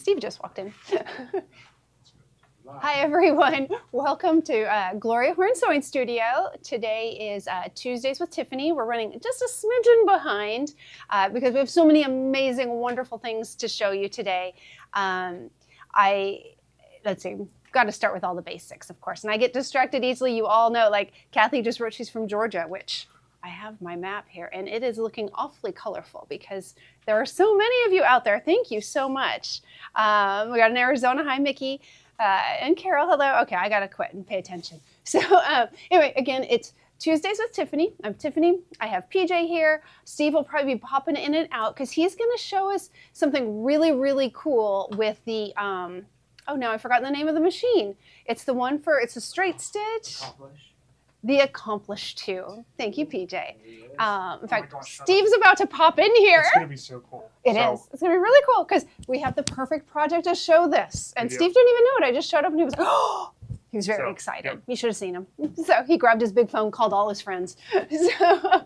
Steve just walked in. Hi, everyone. Welcome to Gloria Horn Sewing Studio. Today is Tuesdays with Tiffini. We're running just a smidgen behind because we have so many amazing, wonderful things to show you today. Let's see, got to start with all the basics, of course. And I get distracted easily. You all know, like Kathy just wrote she's from Georgia, which I have my map here, and it is looking awfully colorful because there are so many of you out there. Thank you so much. We got an Arizona. Hi, Mickey. And Carol, hello. Okay, I gotta quit and pay attention. So anyway, again, it's Tuesdays with Tiffini. I'm Tiffini. I have PJ here. Steve will probably be popping in and out because he's gonna show us something really, really cool with the, oh, now I forgot the name of the machine. It's the one for, it's a straight stitch. The Accomplish 2. Thank you, PJ. In fact, Steve's about to pop in here. It's going to be so cool. It is. It's going to be really cool because we have the perfect project to show this. And Steve didn't even know it. I just showed up and he was like, oh, he was very excited. Yep. You should have seen him. So he grabbed his big phone, called all his friends. So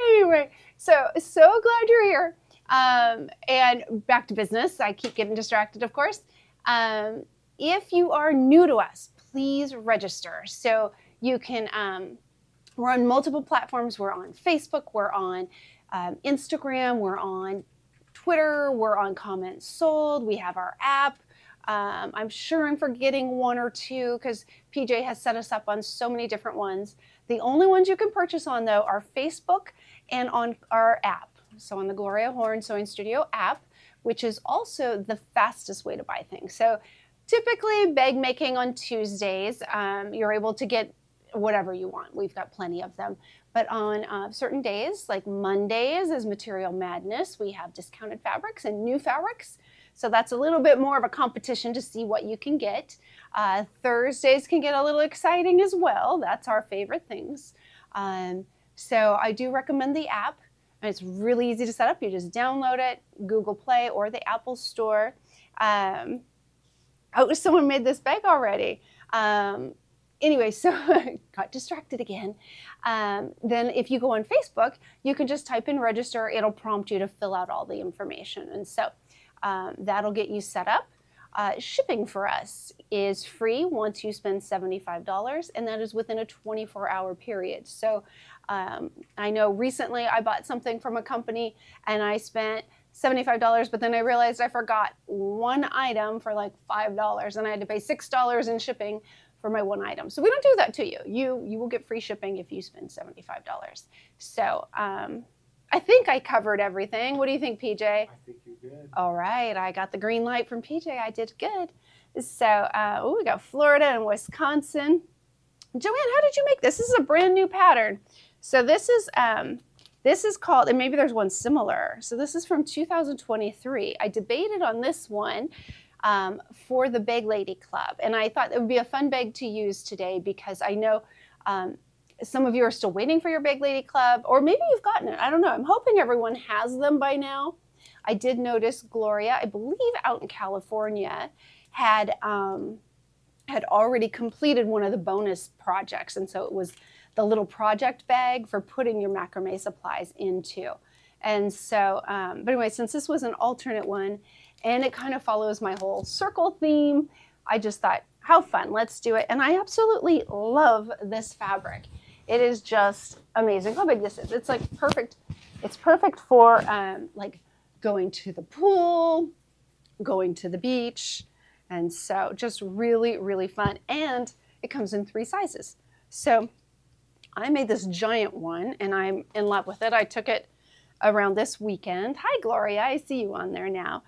anyway, so glad you're here. And back to business. I keep getting distracted, of course. If you are new to us, please register. So you can, we're on multiple platforms. We're on Facebook, we're on Instagram, we're on Twitter, we're on Comments Sold, we have our app. I'm sure I'm forgetting one or two because PJ has set us up on so many different ones. The only ones you can purchase on, though, are Facebook and on our app. So on the Gloria Horn Sewing Studio app, which is also the fastest way to buy things. So typically bag making on Tuesdays, you're able to get whatever you want. We've got plenty of them. But on certain days, like Mondays is Material Madness, we have discounted fabrics and new fabrics. So that's a little bit more of a competition to see what you can get. Thursdays can get a little exciting as well. That's our favorite things. So I do recommend the app. And it's really easy to set up. You just download it, Google Play or the Apple Store. Oh, someone made this bag already. Anyway, so got distracted again. Then if you go on Facebook, you can just type in register. It'll prompt you to fill out all the information. And so that'll get you set up. Shipping for us is free once you spend $75, and that is within a 24-hour period. So I know recently I bought something from a company and I spent $75, but then I realized I forgot one item for like $5 and I had to pay $6 in shipping for my one item. So we don't do that to you. You will get free shipping if you spend $75. So I think I covered everything. What do you think, PJ? I think you did. All right, I got the green light from PJ. I did good. So we got Florida and Wisconsin. Joanne, how did you make this? This is a brand new pattern. So this is called, and maybe there's one similar. So this is from 2023. I debated on this one for the Bag Lady Club. And I thought it would be a fun bag to use today because I know some of you are still waiting for your Bag Lady Club, or maybe you've gotten it. I don't know. I'm hoping everyone has them by now. I did notice Gloria, I believe out in California, had already completed one of the bonus projects. And so it was the little project bag for putting your macrame supplies into. And so, but anyway, since this was an alternate one, and it kind of follows my whole circle theme, I just thought, how fun, let's do it. And I absolutely love this fabric. It is just amazing. How big this is. It's like perfect. It's perfect for like going to the pool, going to the beach. And so just really, really fun. And it comes in 3 sizes. So I made this giant one and I'm in love with it. I took it around this weekend. Hi, Gloria. I see you on there now.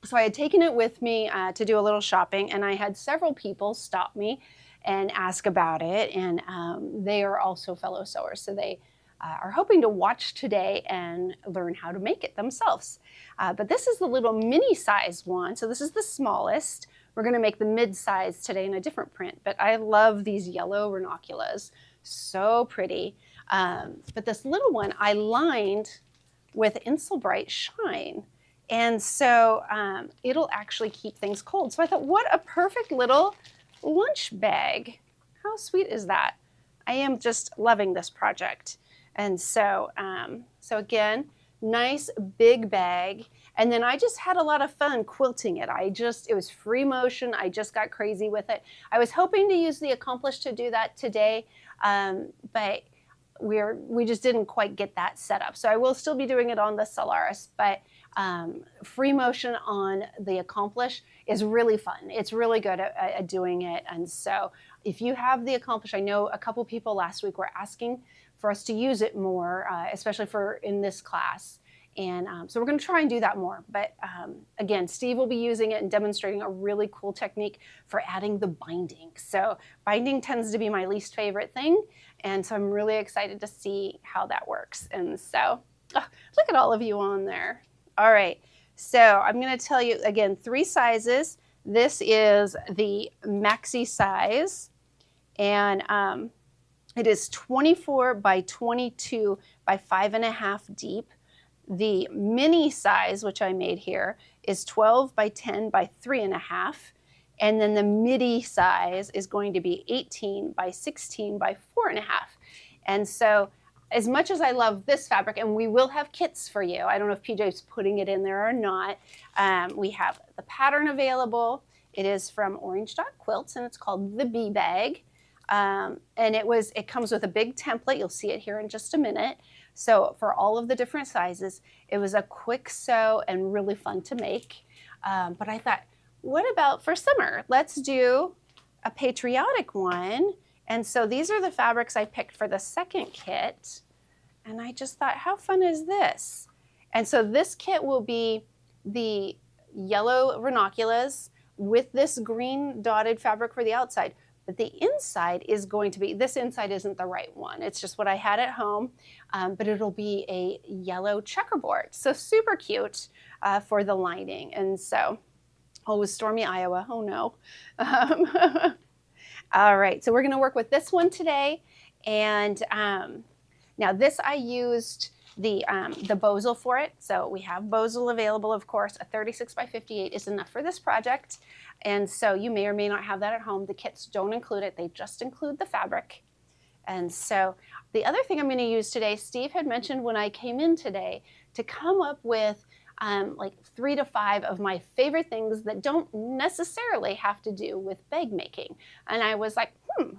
So I had taken it with me to do a little shopping, and I had several people stop me and ask about it. And they are also fellow sewers. So they are hoping to watch today and learn how to make it themselves. But this is the little mini size one. So this is the smallest. We're going to make the mid-size today in a different print. But I love these yellow ranunculus. So pretty. But this little one I lined with Insel Bright Shine. And so it'll actually keep things cold. So I thought, what a perfect little lunch bag. How sweet is that? I am just loving this project. And so, so again, nice big bag. And then I just had a lot of fun quilting it. It was free motion. I just got crazy with it. I was hoping to use the Accomplish to do that today, but we just didn't quite get that set up. So I will still be doing it on the Solaris, but free motion on the Accomplish is really fun. It's really good at doing it. And so if you have the Accomplish, I know a couple people last week were asking for us to use it more, especially in this class. And so we're going to try and do that more. But again, Steve will be using it and demonstrating a really cool technique for adding the binding. So binding tends to be my least favorite thing. And so I'm really excited to see how that works. And so look at all of you on there. All right. So I'm going to tell you again, 3 sizes. This is the maxi size. And it is 24 by 22 by 5.5 deep. The mini size, which I made here, is 12 by 10 by 3.5. And then the midi size is going to be 18 by 16 by 4.5. And so as much as I love this fabric, and we will have kits for you, I don't know if PJ's putting it in there or not, we have the pattern available. It is from Orange Dot Quilts, and it's called the Bee Bag. And it comes with a big template. You'll see it here in just a minute. So for all of the different sizes, it was a quick sew and really fun to make. But I thought, what about for summer? Let's do a patriotic one. And so these are the fabrics I picked for the second kit. And I just thought, how fun is this? And so this kit will be the yellow ranunculus with this green dotted fabric for the outside. But the inside is going to be, this inside isn't the right one. It's just what I had at home, but it'll be a yellow checkerboard. So super cute for the lining. And so, oh, it was stormy Iowa. Oh no. All right, so we're gonna work with this one today. And now this I used the Bosal for it. So we have Bosal available, of course. A 36 by 58 is enough for this project. And so you may or may not have that at home. The kits don't include it. They just include the fabric. And so the other thing I'm going to use today, Steve had mentioned when I came in today to come up with like 3 to 5 of my favorite things that don't necessarily have to do with bag making. And I was like,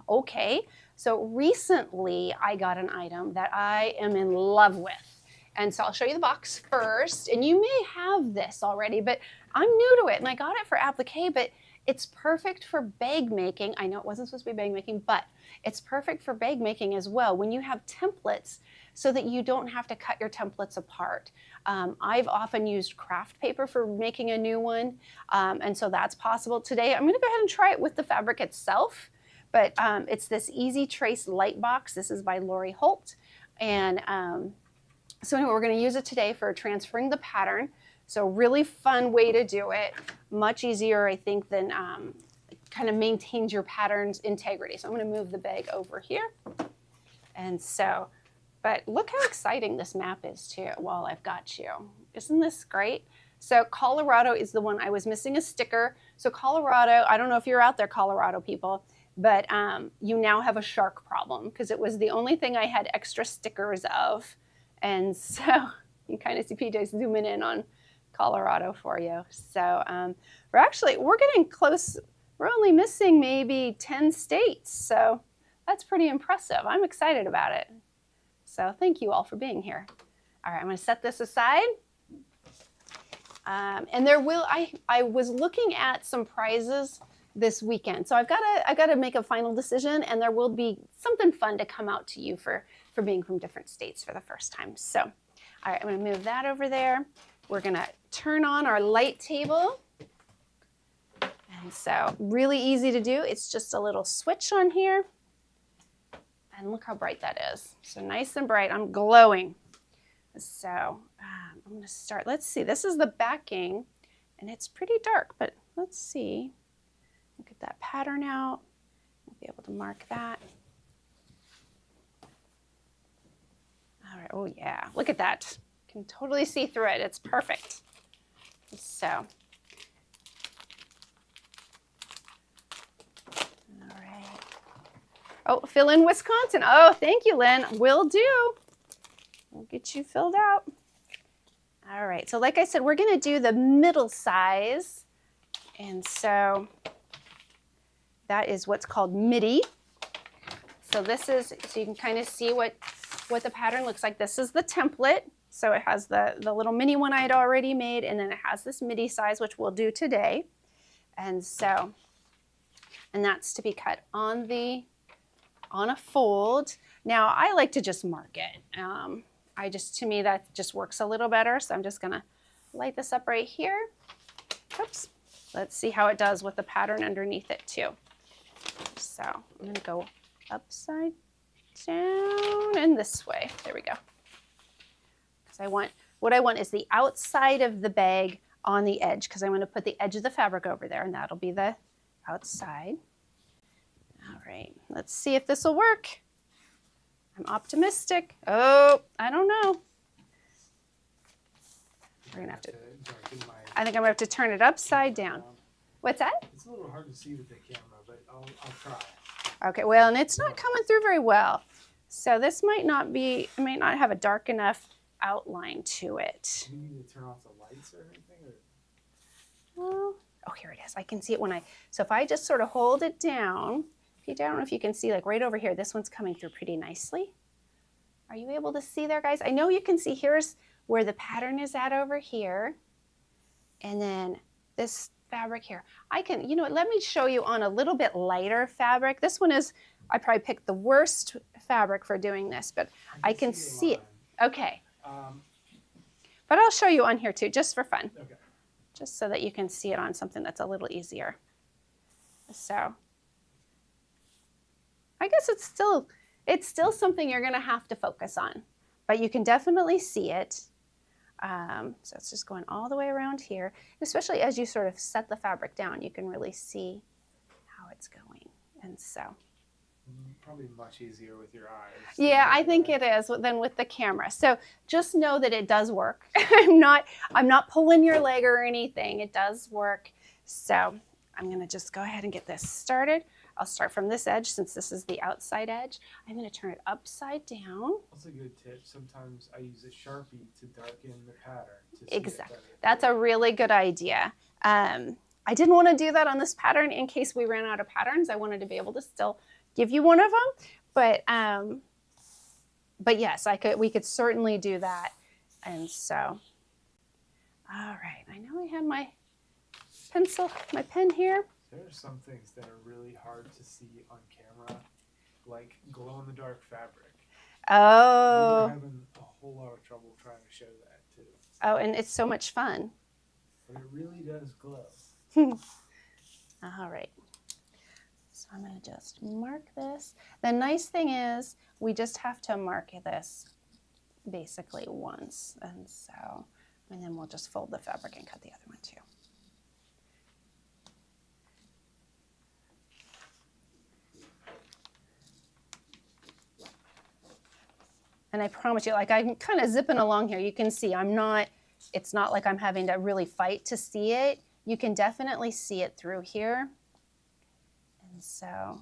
okay. So recently I got an item that I am in love with. And so I'll show you the box first. And you may have this already, but I'm new to it. And I got it for applique, but it's perfect for bag making. I know it wasn't supposed to be bag making, but it's perfect for bag making as well when you have templates so that you don't have to cut your templates apart. I've often used craft paper for making a new one, and so that's possible. Today, I'm going to go ahead and try it with the fabric itself, but it's this Easy Trace Light Box. This is by Lori Holt, and so anyway, we're going to use it today for transferring the pattern. So really fun way to do it. Much easier, I think, than kind of maintains your pattern's integrity. So I'm going to move the bag over here. And so, but look how exciting this map is too while I've got you. Isn't this great? So Colorado is the one I was missing a sticker. So Colorado, I don't know if you're out there, Colorado people, but you now have a shark problem because it was the only thing I had extra stickers of. And so you kind of see PJ zooming in on Colorado for you. So we're getting close. We're only missing maybe 10 states. So that's pretty impressive. I'm excited about it. So thank you all for being here. All right, I'm going to set this aside. And I was looking at some prizes this weekend. So I've got to make a final decision, and there will be something fun to come out to you for being from different states for the first time. So, all right, I'm going to move that over there. We're going to turn on our light table. And so really easy to do. It's just a little switch on here. And look how bright that is. So nice and bright. I'm glowing. So I'm going to start. Let's see. This is the backing, and it's pretty dark, but let's see. Get that pattern out. I'll be able to mark that. All right. Oh, yeah. Look at that. You can totally see through it. It's perfect. So, all right. Oh, fill in Wisconsin. Oh, thank you, Lynn. Will do. We'll get you filled out. All right, so like I said, we're gonna do the middle size. And so that is what's called midi. So this is, so you can kind of see what the pattern looks like. This is the template. So it has the little mini one I had already made, and then it has this midi size, which we'll do today. And so, and that's to be cut on a fold. Now I like to just mark it. To me that just works a little better. So I'm just gonna light this up right here. Oops. Let's see how it does with the pattern underneath it too. So I'm gonna go upside down and this way. There we go. Because what I want is the outside of the bag on the edge, because I want to put the edge of the fabric over there, and that'll be the outside. All right, let's see if this will work. I'm optimistic. Oh, I don't know. We're gonna have to. I think I'm gonna have to turn it upside down. What's that? It's a little hard to see with the camera, but I'll try. Okay, well, and it's not coming through very well. So this might not have a dark enough outline to it. Do you need to turn off the lights or anything? Oh, here it is. I can see it so if I just sort of hold it down, I don't know if you can see, like right over here, this one's coming through pretty nicely. Are you able to see there, guys? I know you can see, here's where the pattern is at over here. And then this fabric here. Let me show you on a little bit lighter fabric. This one is, I probably picked the worst fabric for doing this, but I can see it. Okay. But I'll show you on here too, just for fun. Okay. Just so that you can see it on something that's a little easier. So I guess it's still something you're gonna have to focus on, but you can definitely see it. So it's just going all the way around here, especially as you sort of set the fabric down, you can really see how it's going. And so probably much easier with your eyes. Yeah, I think it is than with the camera. So just know that it does work. I'm not pulling your leg or anything. It does work. So I'm gonna just go ahead and get this started. I'll start from this edge since this is the outside edge. I'm gonna turn it upside down. That's a good tip. Sometimes I use a Sharpie to darken the pattern. Exactly. That's a really good idea. I didn't want to do that on this pattern in case we ran out of patterns. I wanted to be able to still give you one of them, but yes, we could certainly do that. And so, all right, I know I have my pen here. There are some things that are really hard to see on camera, like glow-in-the-dark fabric. Oh. We're having a whole lot of trouble trying to show that too. Oh, and it's so much fun. But it really does glow. All right. So I'm going to just mark this. The nice thing is we just have to mark this basically once. And then we'll just fold the fabric and cut the other one too. And I promise you, like I'm kind of zipping along here. You can see it's not like I'm having to really fight to see it. You can definitely see it through here. And so,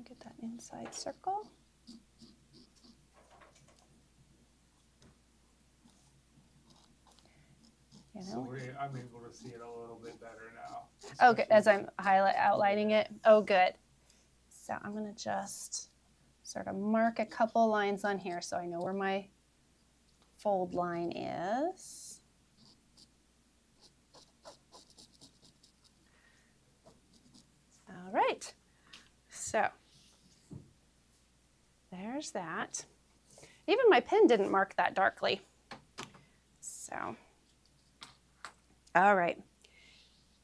get that inside circle. So I'm able to see it a little bit better now. Okay, as I'm outlining it. Oh, good. So I'm going to just sort of mark a couple lines on here so I know where my fold line is. All right. So there's that. Even my pen didn't mark that darkly. So. All right.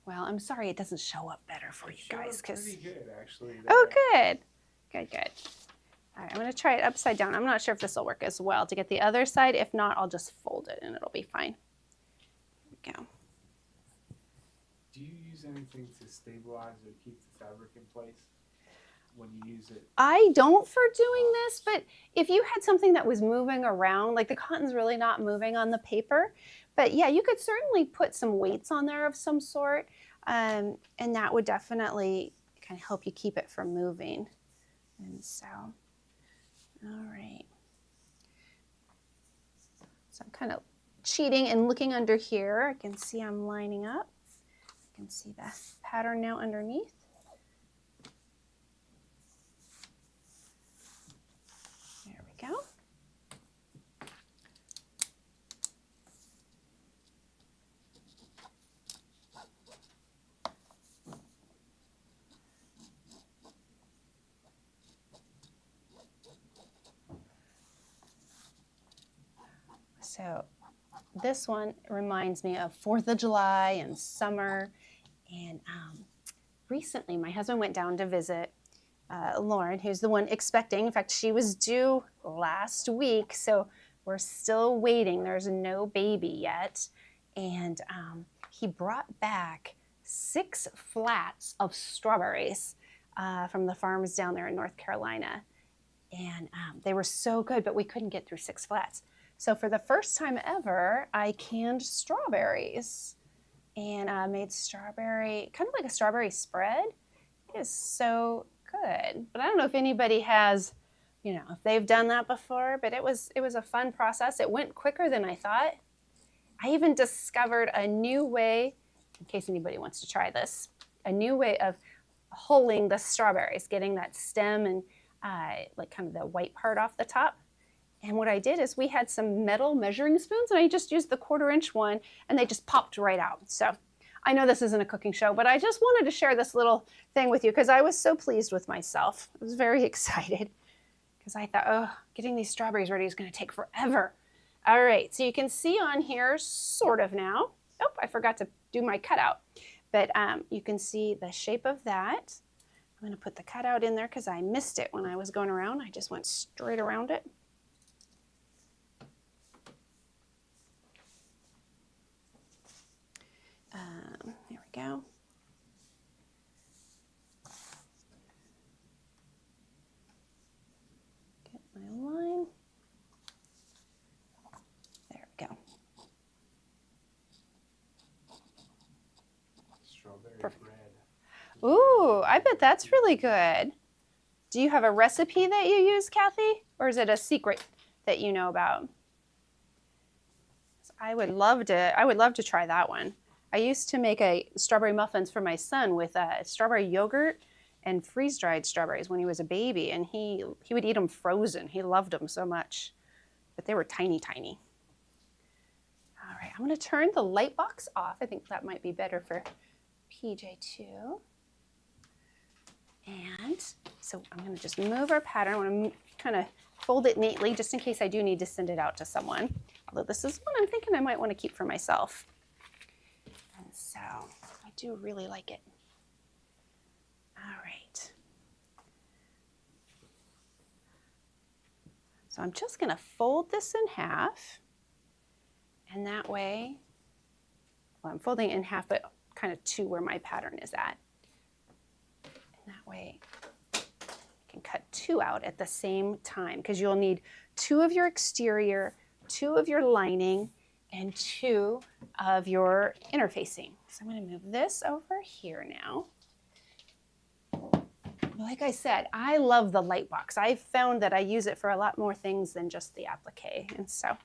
Well, I'm sorry it doesn't show up better for you guys. Pretty good, actually. Oh, good. Good. All right, I'm going to try it upside down. I'm not sure if this will work as well to get the other side. If not, I'll just fold it and it'll be fine. Here we go. Do you use anything to stabilize or keep the fabric in place when you use it? I don't for doing this, but if you had something that was moving around, like the cotton's really not moving on the paper, but yeah, you could certainly put some weights on there of some sort, and that would definitely kind of help you keep it from moving. And so, all right. So I'm kind of cheating and looking under here. I can see I'm lining up. I can see the pattern now underneath. There we go. So this one reminds me of 4th of July and summer. And recently my husband went down to visit Lauren, who's the one expecting. In fact, she was due last week, so we're still waiting. There's no baby yet. And he brought back 6 flats of strawberries from the farms down there in North Carolina. And they were so good, but we couldn't get through 6 flats. So for the first time ever, I canned strawberries and made strawberry, kind of like a strawberry spread. It is so good. But I don't know if anybody has, you know, if they've done that before, but it was a fun process. It went quicker than I thought. I even discovered a new way, in case anybody wants to try this, a new way of hulling the strawberries, getting that stem and like kind of the white part off the top. And what I did is we had some metal measuring spoons, and I just used the 1/4-inch one, and they just popped right out. So I know this isn't a cooking show, but I just wanted to share this little thing with you because I was so pleased with myself. I was very excited because I thought, oh, getting these strawberries ready is going to take forever. All right, so you can see on here sort of now. Oh, I forgot to do my cutout. But you can see the shape of that. I'm going to put the cutout in there because I missed it when I was going around. I just went straight around it. There we go. Get my line. There we go. Strawberry Perfect. bread. Ooh, I bet that's really good. Do you have a recipe that you use, Kathy? Or is it a secret that you know about? I would love to try that one. I used to make strawberry muffins for my son with strawberry yogurt and freeze-dried strawberries when he was a baby, and he would eat them frozen. He loved them so much, but they were tiny, tiny. All right, I'm going to turn the light box off. I think that might be better for PJ too. And so I'm going to just move our pattern. I want to kind of fold it neatly just in case I do need to send it out to someone. Although this is one I'm thinking I might want to keep for myself. And so I do really like it. All right. So I'm just going to fold this in half. And that way, well, I'm folding it in half, but kind of to where my pattern is at. And that way, I can cut 2 out at the same time because you'll need 2 of your exterior, 2 of your lining, and 2 of your interfacing. So I'm going to move this over here now. Like I said, I love the light box. I've found that I use it for a lot more things than just the applique. And so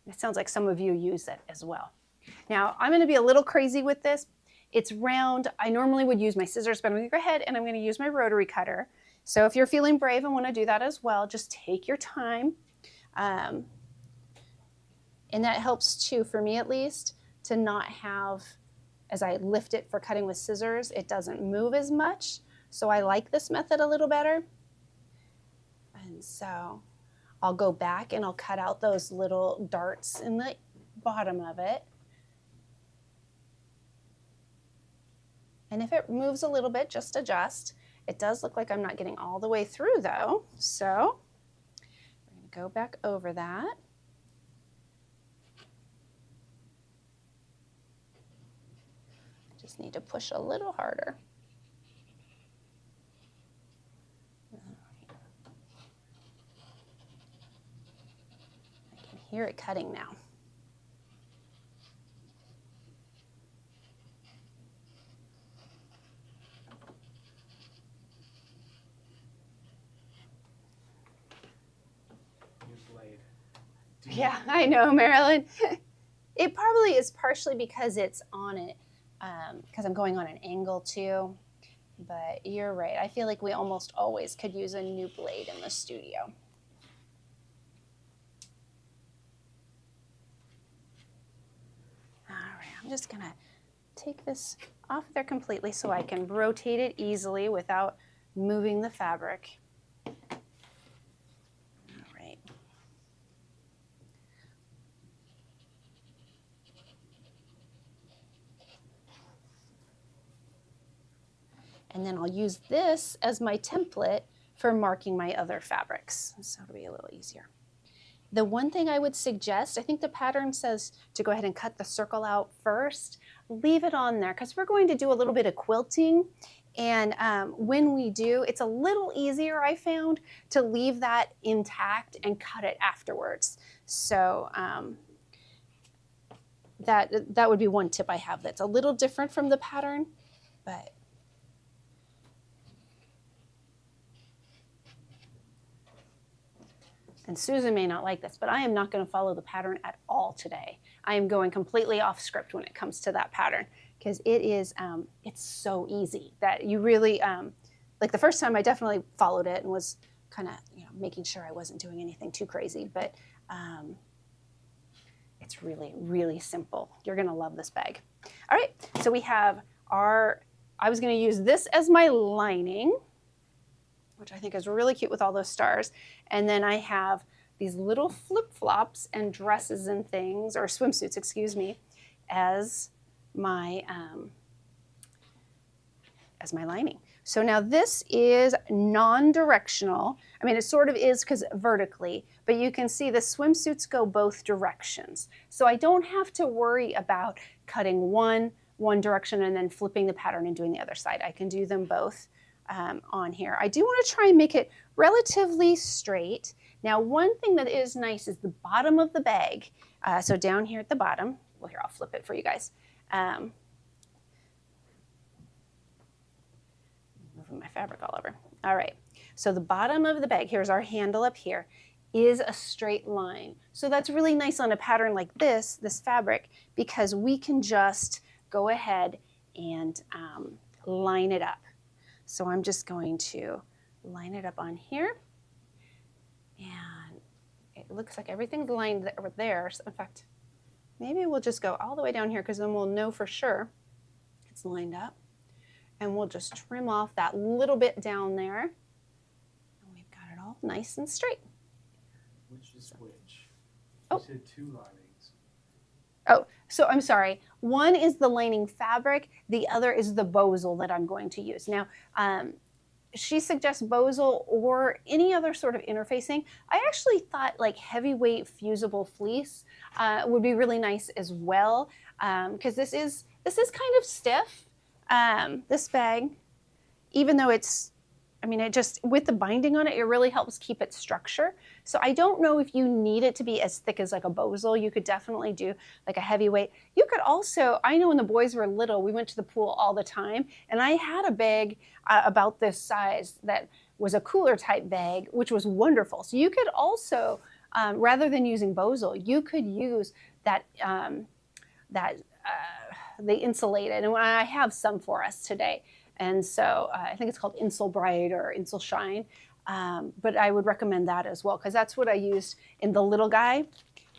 it sounds like some of you use it as well. Now, I'm going to be a little crazy with this. It's round. I normally would use my scissors, but I'm going to go ahead and I'm going to use my rotary cutter. So if you're feeling brave and want to do that as well, just take your time. And that helps too, for me at least, to not have, as I lift it for cutting with scissors, it doesn't move as much. So I like this method a little better. And so I'll go back and I'll cut out those little darts in the bottom of it. And if it moves a little bit, just adjust. It does look like I'm not getting all the way through though. So we're going to go back over that. Just need to push a little harder. I can hear it cutting now. Yeah, I know, Marilyn. It probably is partially because it's on it, because I'm going on an angle too. But you're right. I feel like we almost always could use a new blade in the studio. All right, I'm just gonna take this off there completely so I can rotate it easily without moving the fabric. All right. And then I'll use this as my template for marking my other fabrics. So it'll be a little easier. The one thing I would suggest, I think the pattern says to go ahead and cut the circle out first. Leave it on there because we're going to do a little bit of quilting. And when we do, it's a little easier, I found, to leave that intact and cut it afterwards. So that would be one tip I have that's a little different from the pattern, but and Susan may not like this, but I am not going to follow the pattern at all today. I am going completely off script when it comes to that pattern because it is, it's so easy that you really, like the first time I definitely followed it and was kind of, making sure I wasn't doing anything too crazy, but it's really, really simple. You're going to love this bag. All right, so we have I was going to use this as my lining, which I think is really cute with all those stars. And then I have these little flip-flops and dresses and things, or swimsuits, excuse me, as my lining. So now this is non-directional. I mean, it sort of is because vertically, but you can see the swimsuits go both directions. So I don't have to worry about cutting one direction and then flipping the pattern and doing the other side. I can do them both. On here. I do want to try and make it relatively straight. Now, one thing that is nice is the bottom of the bag. So down here at the bottom, well, here, I'll flip it for you guys. Moving my fabric all over. All right, so the bottom of the bag, here's our handle up here, is a straight line. So that's really nice on a pattern like this fabric, because we can just go ahead and line it up. So I'm just going to line it up on here. And it looks like everything's lined there. So in fact, maybe we'll just go all the way down here because then we'll know for sure it's lined up. And we'll just trim off that little bit down there. And we've got it all nice and straight. Which is which? Oh. You said two linings. Oh, so I'm sorry. One is the lining fabric. The other is the bosal that I'm going to use. Now, she suggests bosal or any other sort of interfacing. I actually thought like heavyweight fusible fleece would be really nice as well, because this is kind of stiff. This bag, even though it's, I mean, it just, with the binding on it, it really helps keep its structure. So I don't know if you need it to be as thick as like a bosal. You could definitely do like a heavyweight. You could also, I know when the boys were little, we went to the pool all the time, and I had a bag about this size that was a cooler type bag, which was wonderful. So you could also, rather than using bosal, you could use that, they insulated, and I have some for us today. And so I think it's called Insul Bright or Insul Shine. But I would recommend that as well, because that's what I used in the little guy.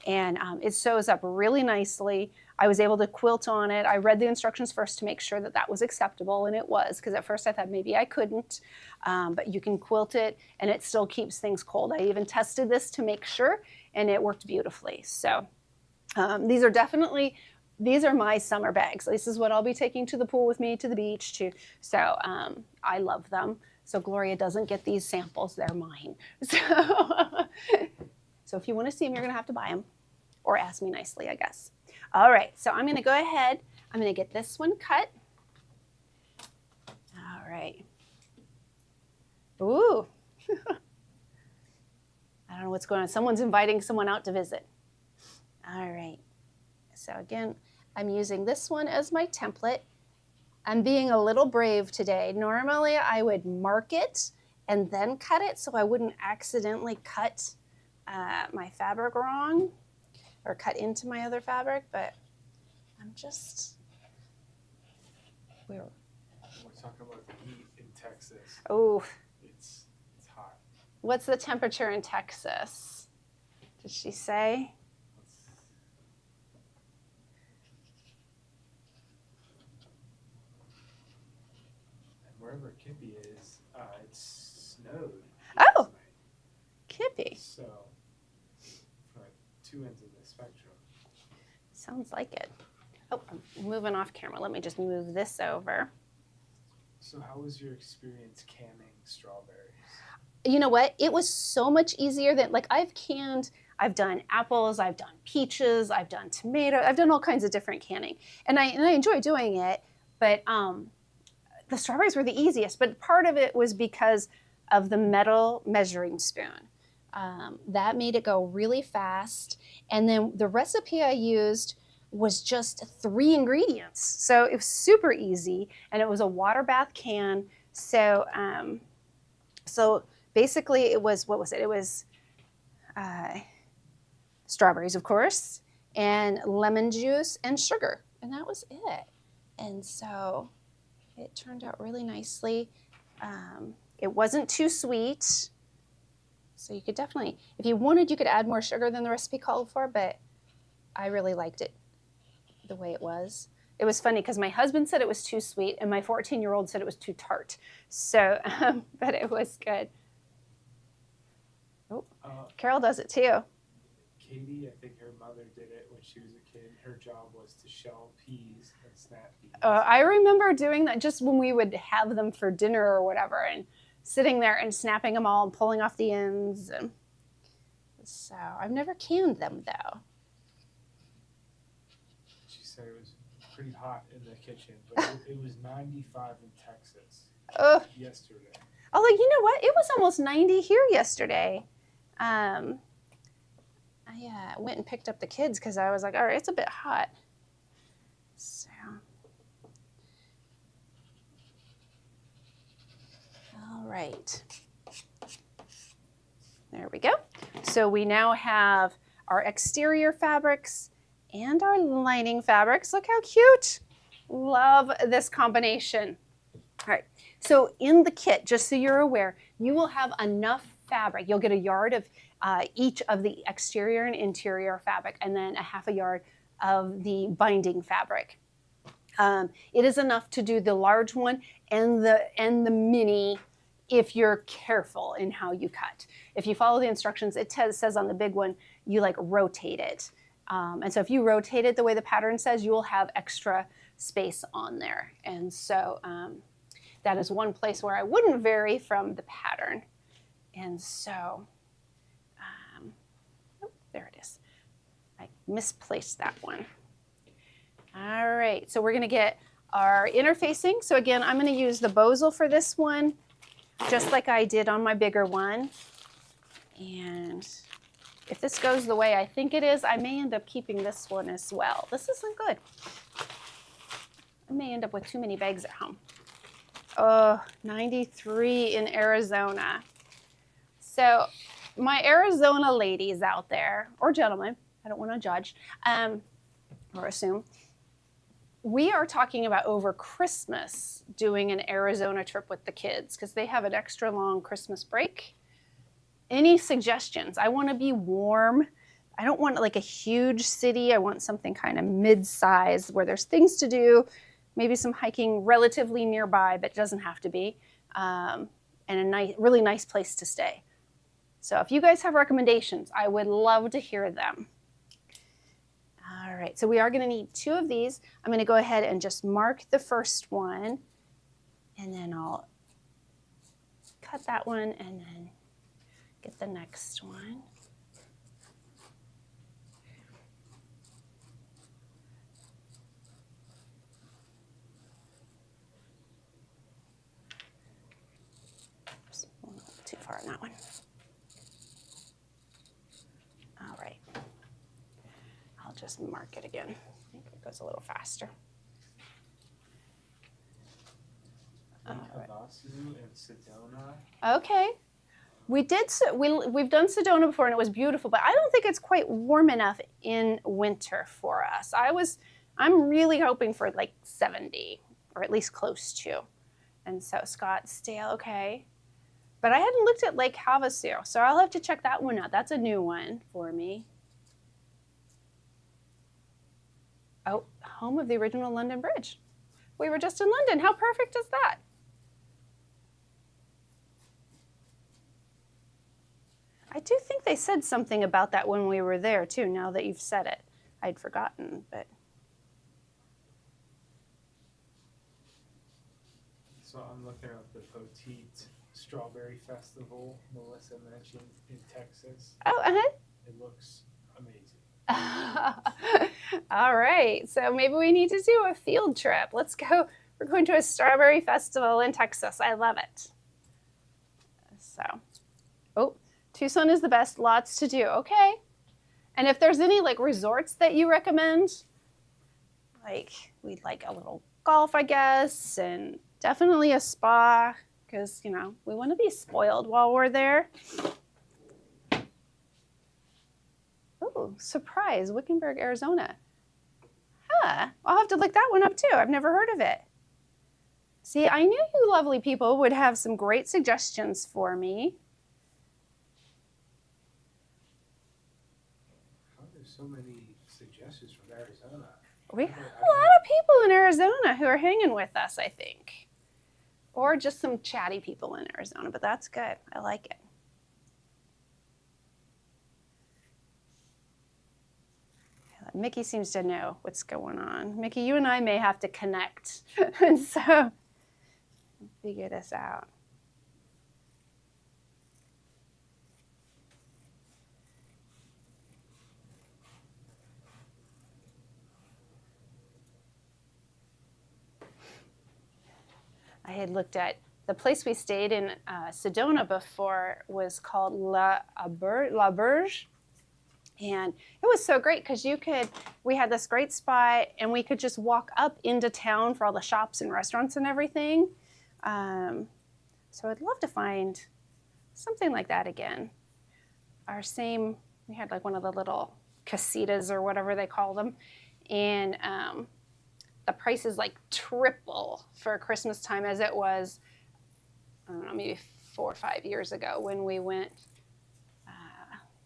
And it sews up really nicely. I was able to quilt on it. I read the instructions first to make sure that that was acceptable, and it was, because at first I thought maybe I couldn't. But you can quilt it, and it still keeps things cold. I even tested this to make sure, and it worked beautifully. So these are my summer bags. This is what I'll be taking to the pool with me, to the beach too. So I love them. So Gloria doesn't get these samples, they're mine. So if you want to see them, you're gonna have to buy them, or ask me nicely, I guess. All right, so I'm gonna go ahead, I'm gonna get this one cut. All right. Ooh. I don't know what's going on. Someone's inviting someone out to visit. All right. So again, I'm using this one as my template. I'm being a little brave today. Normally I would mark it and then cut it so I wouldn't accidentally cut my fabric wrong. or cut into my other fabric, but I'm just, We're talking about the heat in Texas. oh, It's hot. what's the temperature in Texas? Did she say? And wherever Kippy is, it snowed. Oh, last night. Kippy. So, for two ends of the spectrum. Sounds like it. Oh, I'm moving off camera. Let me just move this over. So how was your experience canning strawberries? You know what? It was so much easier than, like, I've done apples, I've done peaches, I've done tomato, I've done all kinds of different canning. And I enjoy doing it, but the strawberries were the easiest. But part of it was because of the metal measuring spoon. That made it go really fast. And then the recipe I used was just 3 ingredients. So it was super easy, and it was a water bath can. So basically it was, what was it? It was strawberries, of course, and lemon juice and sugar, and that was it. And so it turned out really nicely. It wasn't too sweet, so you could definitely, if you wanted, you could add more sugar than the recipe called for, but I really liked it the way it was. It was funny because my husband said it was too sweet, and my 14-year-old said it was too tart. So, but it was good. Oh, Carol does it too. Katie, I think her mother did it when she was a kid. Her job was to shell peas and snap peas. I remember doing that just when we would have them for dinner or whatever, and sitting there and snapping them all and pulling off the ends. And so I've never canned them though. She said it was pretty hot in the kitchen, but it was 95 in Texas yesterday. Although, you know what? It was almost 90 here yesterday. I went and picked up the kids because I was like, all right, it's a bit hot. So, all right. There we go. So we now have our exterior fabrics and our lining fabrics. Look how cute. Love this combination. All right. So in the kit, just so you're aware, you will have enough fabric. You'll get a yard of each of the exterior and interior fabric, and then a half a yard of the binding fabric. It is enough to do the large one and the mini if you're careful in how you cut. If you follow the instructions, it says on the big one, you like rotate it. And so if you rotate it the way the pattern says, you will have extra space on there. And so that is one place where I wouldn't vary from the pattern. And so, there it is. I misplaced that one. All right, so we're gonna get our interfacing. So again, I'm gonna use the Bosel for this one, just like I did on my bigger one. And if this goes the way I think it is, I may end up keeping this one as well. This isn't good. I may end up with too many bags at home. Oh, 93 in Arizona. So my Arizona ladies out there, or gentlemen, I don't want to judge or assume, we are talking about over Christmas doing an Arizona trip with the kids because they have an extra long Christmas break. Any suggestions? I want to be warm. I don't want like a huge city. I want something kind of mid-size where there's things to do, maybe some hiking relatively nearby, but doesn't have to be, and a really nice place to stay. So if you guys have recommendations, I would love to hear them. All right, so we are going to need 2 of these. I'm going to go ahead and just mark the first one, and then I'll cut that one and then get the next one. Oops, a little too far on that one. All right. I'll just mark it again. I think it goes a little faster. Havasu and Sedona. Okay. we've done Sedona before and it was beautiful, but I don't think it's quite warm enough in winter for us. I'm really hoping for like 70 or at least close to. And so Scottsdale, okay. But I hadn't looked at Lake Havasu, so I'll have to check that one out. That's a new one for me. Oh, home of the original London Bridge. We were just in London. How perfect is that? I do think they said something about that when we were there too, now that you've said it. I'd forgotten, but. So I'm looking at the Petite Strawberry Festival Melissa mentioned in Texas. Oh, uh-huh. It looks amazing. All right, so maybe we need to do a field trip. Let's go. We're going to a strawberry festival in Texas. I love it. So, oh, Tucson is the best. Lots to do. Okay. And if there's any like resorts that you recommend, like we'd like a little golf, I guess, and definitely a spa, because, you know, we want to be spoiled while we're there. Oh, surprise, Wickenburg, Arizona. Huh, I'll have to look that one up too. I've never heard of it. See, I knew you lovely people would have some great suggestions for me. How are there so many suggestions from Arizona? We have a lot of people in Arizona who are hanging with us, I think. Or just some chatty people in Arizona, but that's good. I like it. Mickey seems to know what's going on. Mickey, you and I may have to connect and so figure this out. I had looked at the place we stayed in Sedona before was called La Berge. And it was so great because we had this great spot and we could just walk up into town for all the shops and restaurants and everything. So I'd love to find something like that again. We had like one of the little casitas or whatever they call them. And the price is like triple for Christmas time as it was, I don't know, maybe 4 or 5 years ago when we went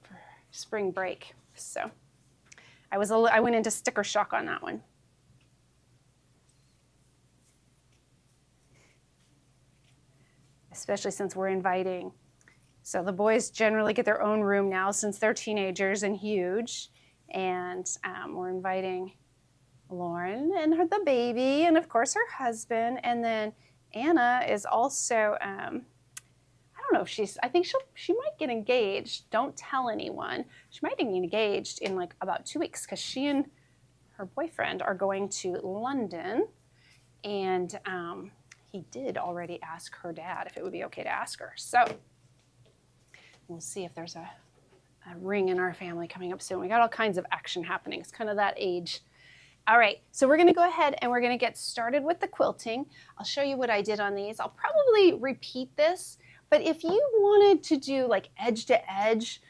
for spring break. So I went into sticker shock on that one. Especially since we're inviting. So the boys generally get their own room now since they're teenagers and huge. And we're inviting Lauren and the baby, and of course her husband, and then Anna is also, I don't know if I think she might get engaged. Don't tell anyone. She might get engaged in like about 2 weeks because she and her boyfriend are going to London, and he did already ask her dad if it would be okay to ask her. So we'll see if there's a ring in our family coming up soon. We got all kinds of action happening. It's kind of that age. All right, so we're gonna go ahead and we're gonna get started with the quilting. I'll show you what I did on these. I'll probably repeat this, but if you wanted to do like edge to edge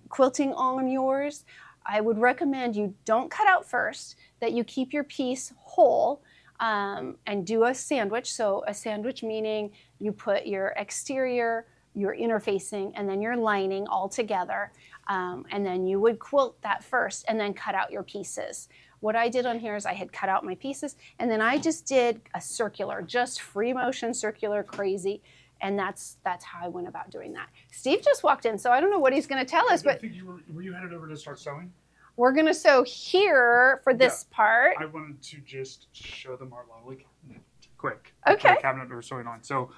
quilting on yours, I would recommend you don't cut out first, that you keep your piece whole and do a sandwich. So a sandwich meaning you put your exterior, your interfacing, and then your lining all together. And then you would quilt that first and then cut out your pieces. What I did on here is I had cut out my pieces and then I just did a circular, just free motion, circular, crazy. And that's how I went about doing that. Steve just walked in, so I don't know what he's gonna tell us, but- I think were you headed over to start sewing? We're gonna sew here for this part. I wanted to just show them our lovely cabinet quick. Okay. The cabinet we're sewing on. So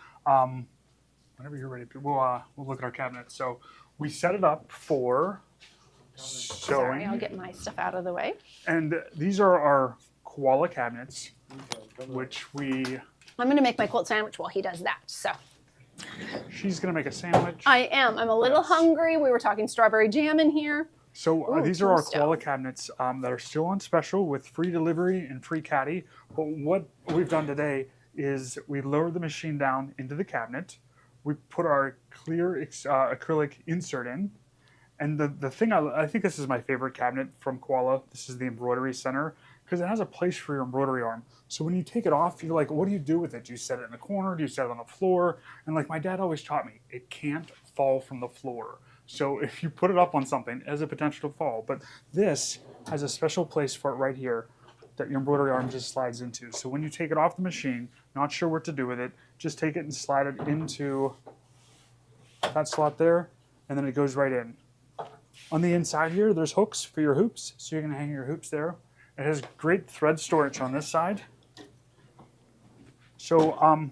whenever you're ready, we'll look at our cabinet. So we set it up for sewing. Sorry, I'll get my stuff out of the way. And these are our Koala cabinets, which I'm gonna make my quilt sandwich while he does that, so. She's gonna make a sandwich. I am, I'm a little hungry. We were talking strawberry jam in here. So Ooh, these are our tombstone. Koala cabinets that are still on special with free delivery and free caddy. But what we've done today is we lowered the machine down into the cabinet. we put our clear acrylic insert in. And the thing, I think this is my favorite cabinet from Koala. This is the embroidery center because it has a place for your embroidery arm. So when you take it off, you're like, what do you do with it? Do you set it in the corner? Do you set it on the floor? And like my dad always taught me, it can't fall from the floor. So if you put it up on something, it has a potential to fall. But this has a special place for it right here that your embroidery arm just slides into. So when you take it off the machine, not sure what to do with it, just take it and slide it into that slot there, and then it goes right in. On the inside here, there's hooks for your hoops, so you're going to hang your hoops there. It has great thread storage on this side. So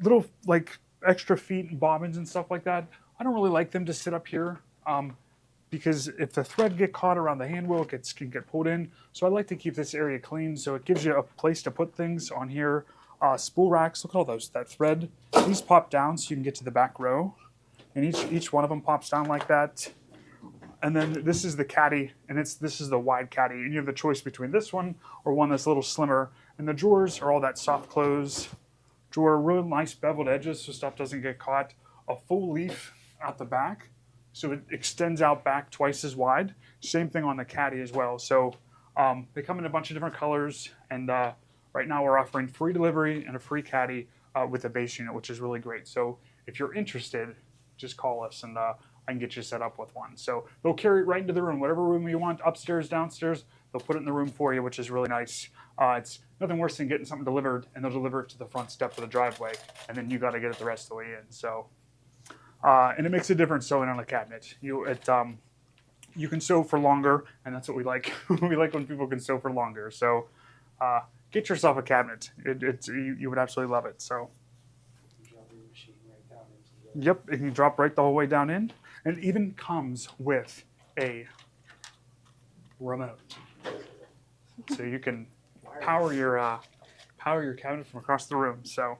little like extra feet and bobbins and stuff like that, I don't really like them to sit up here because if the thread get caught around the hand wheel, it can get pulled in. So I like to keep this area clean so it gives you a place to put things on here. Spool racks, look at all those, that thread. These pop down so you can get to the back row. And each one of them pops down like that. And then this is the caddy, and this is the wide caddy. And you have the choice between this one or one that's a little slimmer. And the drawers are all that soft close drawer, real nice beveled edges so stuff doesn't get caught. A full leaf out the back, so it extends out back twice as wide. Same thing on the caddy as well. So they come in a bunch of different colors, and right now we're offering free delivery and a free caddy with a base unit, which is really great. So if you're interested, just call us and I can get you set up with one. So they'll carry it right into the room, whatever room you want, upstairs, downstairs, they'll put it in the room for you, which is really nice. It's nothing worse than getting something delivered and they'll deliver it to the front step of the driveway and then you got to get it the rest of the way in. So, and it makes a difference sewing on a cabinet. You can sew for longer, and that's what we like. We like when people can sew for longer. So get yourself a cabinet. You would absolutely love it. So. Yep, it can drop right the whole way down in. And it even comes with a remote. So you can power your cabinet from across the room. So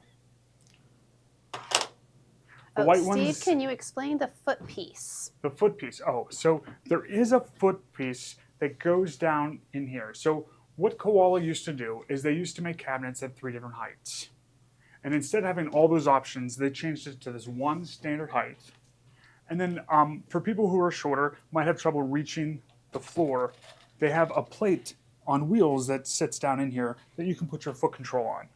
the white ones. Steve, can you explain the foot piece? The foot piece. Oh, so there is a foot piece that goes down in here. So what Koala used to do is they used to make cabinets at 3 different heights. And instead of having all those options, they changed it to this one standard height. And then for people who are shorter, might have trouble reaching the floor, they have a plate on wheels that sits down in here that you can put your foot control on.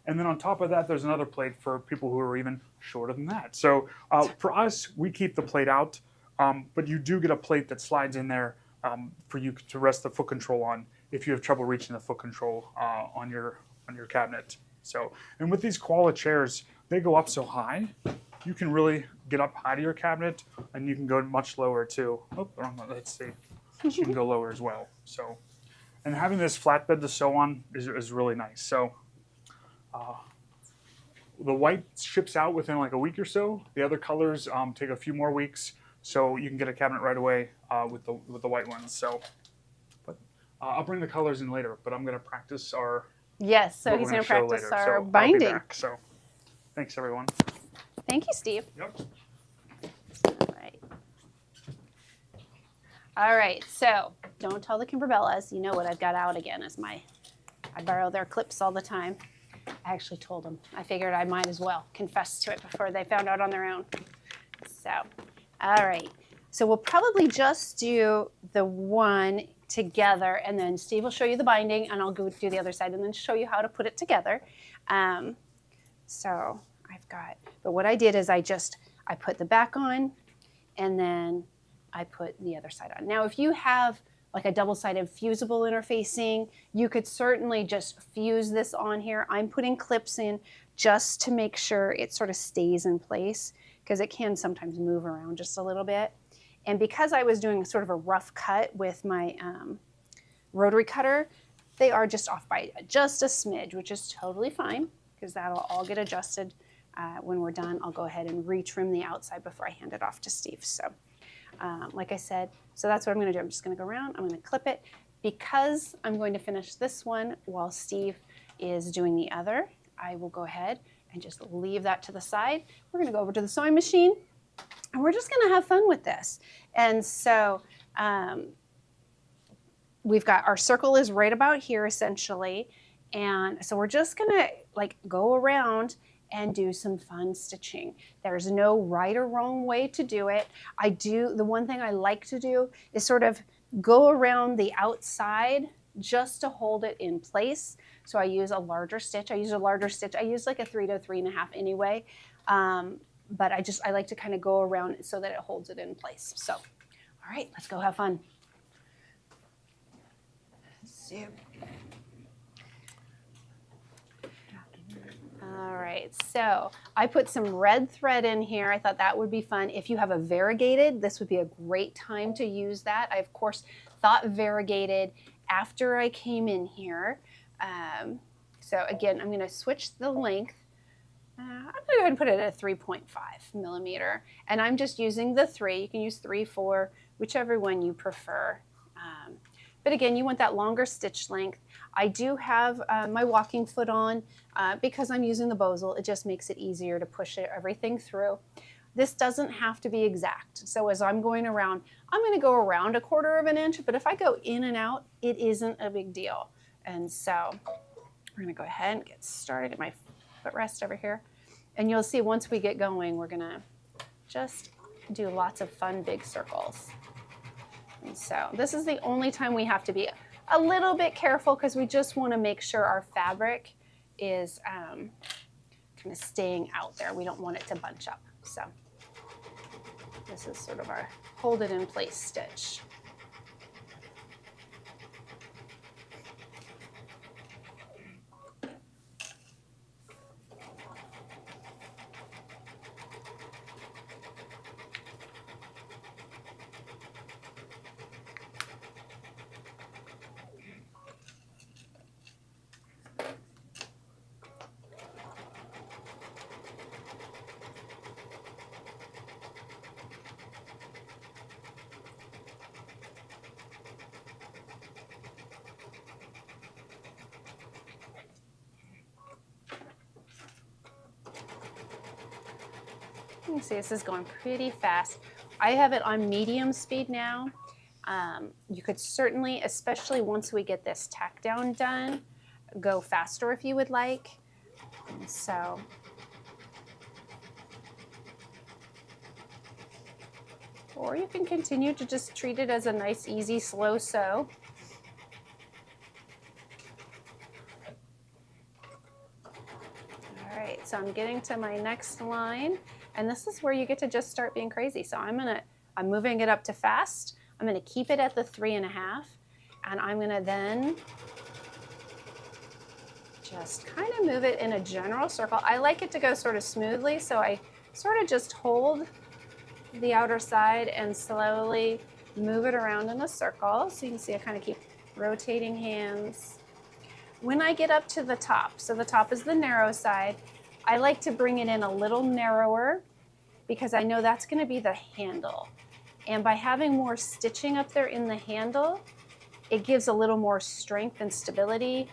And then on top of that, there's another plate for people who are even shorter than that. So for us, we keep the plate out, but you do get a plate that slides in there for you to rest the foot control on if you have trouble reaching the foot control on your cabinet. So, and with these Koala chairs, they go up so high, you can really get up high to your cabinet, and you can go much lower too. Oh, let's see. You can go lower as well. So, and having this flatbed to sew on is really nice. So, the white ships out within like a week or so. The other colors take a few more weeks, so you can get a cabinet right away with the white ones. So, but I'll bring the colors in later. But I'm going to practice our. Yes, so he's going to practice later. our So binding. I'll be back. So, thanks everyone. Thank you, Steve. Yep. All right, so don't tell the Kimberbellas. You know what I've got out again is I borrow their clips all the time. I actually told them. I figured I might as well confess to it before they found out on their own. So, all right. So we'll probably just do the one together, and then Steve will show you the binding, and I'll go do the other side and then show you how to put it together. So I've got, but what I did is I put the back on, and then I put the other side on. Now, if you have like a double-sided fusible interfacing, you could certainly just fuse this on here. I'm putting clips in just to make sure it sort of stays in place, because it can sometimes move around just a little bit. And because I was doing sort of a rough cut with my rotary cutter, they are just off by just a smidge, which is totally fine, because that'll all get adjusted when we're done. I'll go ahead and retrim the outside before I hand it off to Steve. So like I said, so that's what I'm going to do. I'm just going to go around. I'm going to clip it. Because I'm going to finish this one while Steve is doing the other, I will go ahead and just leave that to the side. We're going to go over to the sewing machine, and we're just going to have fun with this. And so we've got our circle is right about here essentially. And so we're just going to like go around and do some fun stitching. There's no right or wrong way to do it. The one thing I like to do is sort of go around the outside just to hold it in place. So I use a larger stitch. I use like a 3 to 3.5 anyway. But I like to kind of go around so that it holds it in place. So, all right, let's go have fun. So, all right, so I put some red thread in here. I thought that would be fun. If you have a variegated, this would be a great time to use that. I, of course, thought variegated after I came in here. So again, I'm going to switch the length. I'm going to go ahead and put it at a 3.5 millimeter. And I'm just using the 3. You can use 3, 4, whichever one you prefer. But again, you want that longer stitch length. I do have my walking foot on because I'm using the bosal. It just makes it easier to push everything through. This doesn't have to be exact. So as I'm going around, I'm going to go around 1/4 inch, but if I go in and out, it isn't a big deal. And so we're going to go ahead and get started at my footrest over here. And you'll see once we get going, we're going to just do lots of fun big circles. And so this is the only time we have to be a little bit careful because we just want to make sure our fabric is kind of staying out there. We don't want it to bunch up. So this is sort of our hold it in place stitch. You can see this is going pretty fast. I have it on medium speed now. You could certainly, especially once we get this tack down done, go faster if you would like. And so or you can continue to just treat it as a nice, easy, slow sew. All right, so I'm getting to my next line, and this is where you get to just start being crazy. So I'm moving it up to fast. I'm gonna keep it at the 3.5, and I'm gonna then just kind of move it in a general circle. I like it to go sort of smoothly, so I sort of just hold the outer side and slowly move it around in a circle. So you can see I kind of keep rotating hands. When I get up to the top, so the top is the narrow side, I like to bring it in a little narrower because I know that's going to be the handle. And by having more stitching up there in the handle, it gives a little more strength and stability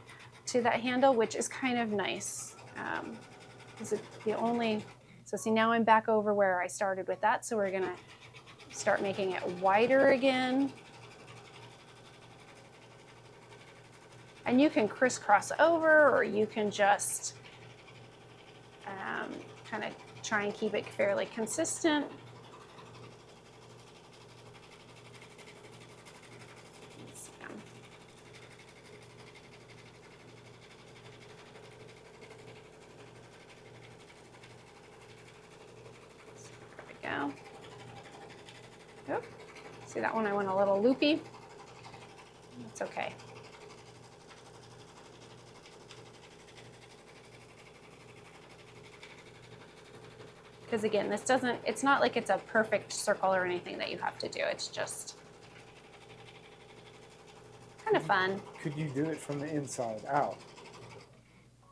to that handle, which is kind of nice. So see, now I'm back over where I started with that. So we're gonna start making it wider again. And you can crisscross over, or you can just kind of try and keep it fairly consistent. Go. Oop. See that one? I went a little loopy. That's okay. Because again, it's not like it's a perfect circle or anything that you have to do. It's just kind of fun. Could you do it from the inside out?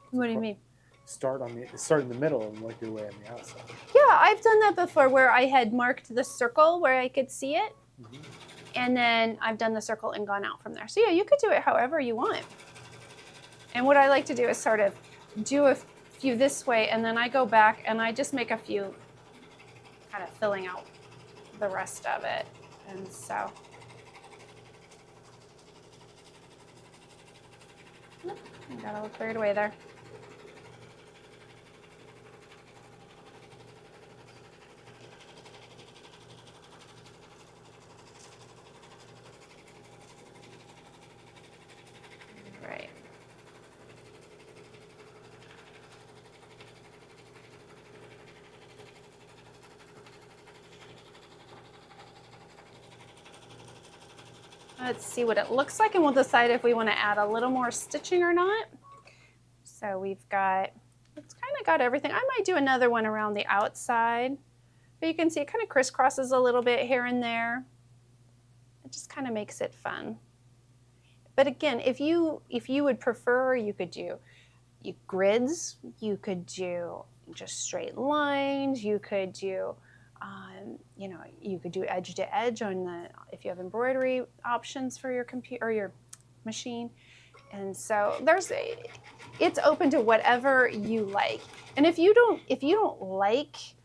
What do you mean? Start in the middle and work your way on the outside. Yeah, I've done that before where I had marked the circle where I could see it. Mm-hmm. And then I've done the circle and gone out from there. So yeah, you could do it however you want. And what I like to do is sort of do a few this way, and then I go back and I just make a few kind of filling out the rest of it. And so I got a little carried away there. Let's see what it looks like, and we'll decide if we want to add a little more stitching or not. So we've got, it's kind of got everything. I might do another one around the outside, but you can see it kind of crisscrosses a little bit here and there. It just kind of makes it fun. But again, if you would prefer, you could do grids, you could do just straight lines, you could do, you know, you could do edge to edge on the, if you have embroidery options for your computer or your machine. And so it's open to whatever you like. And if you don't like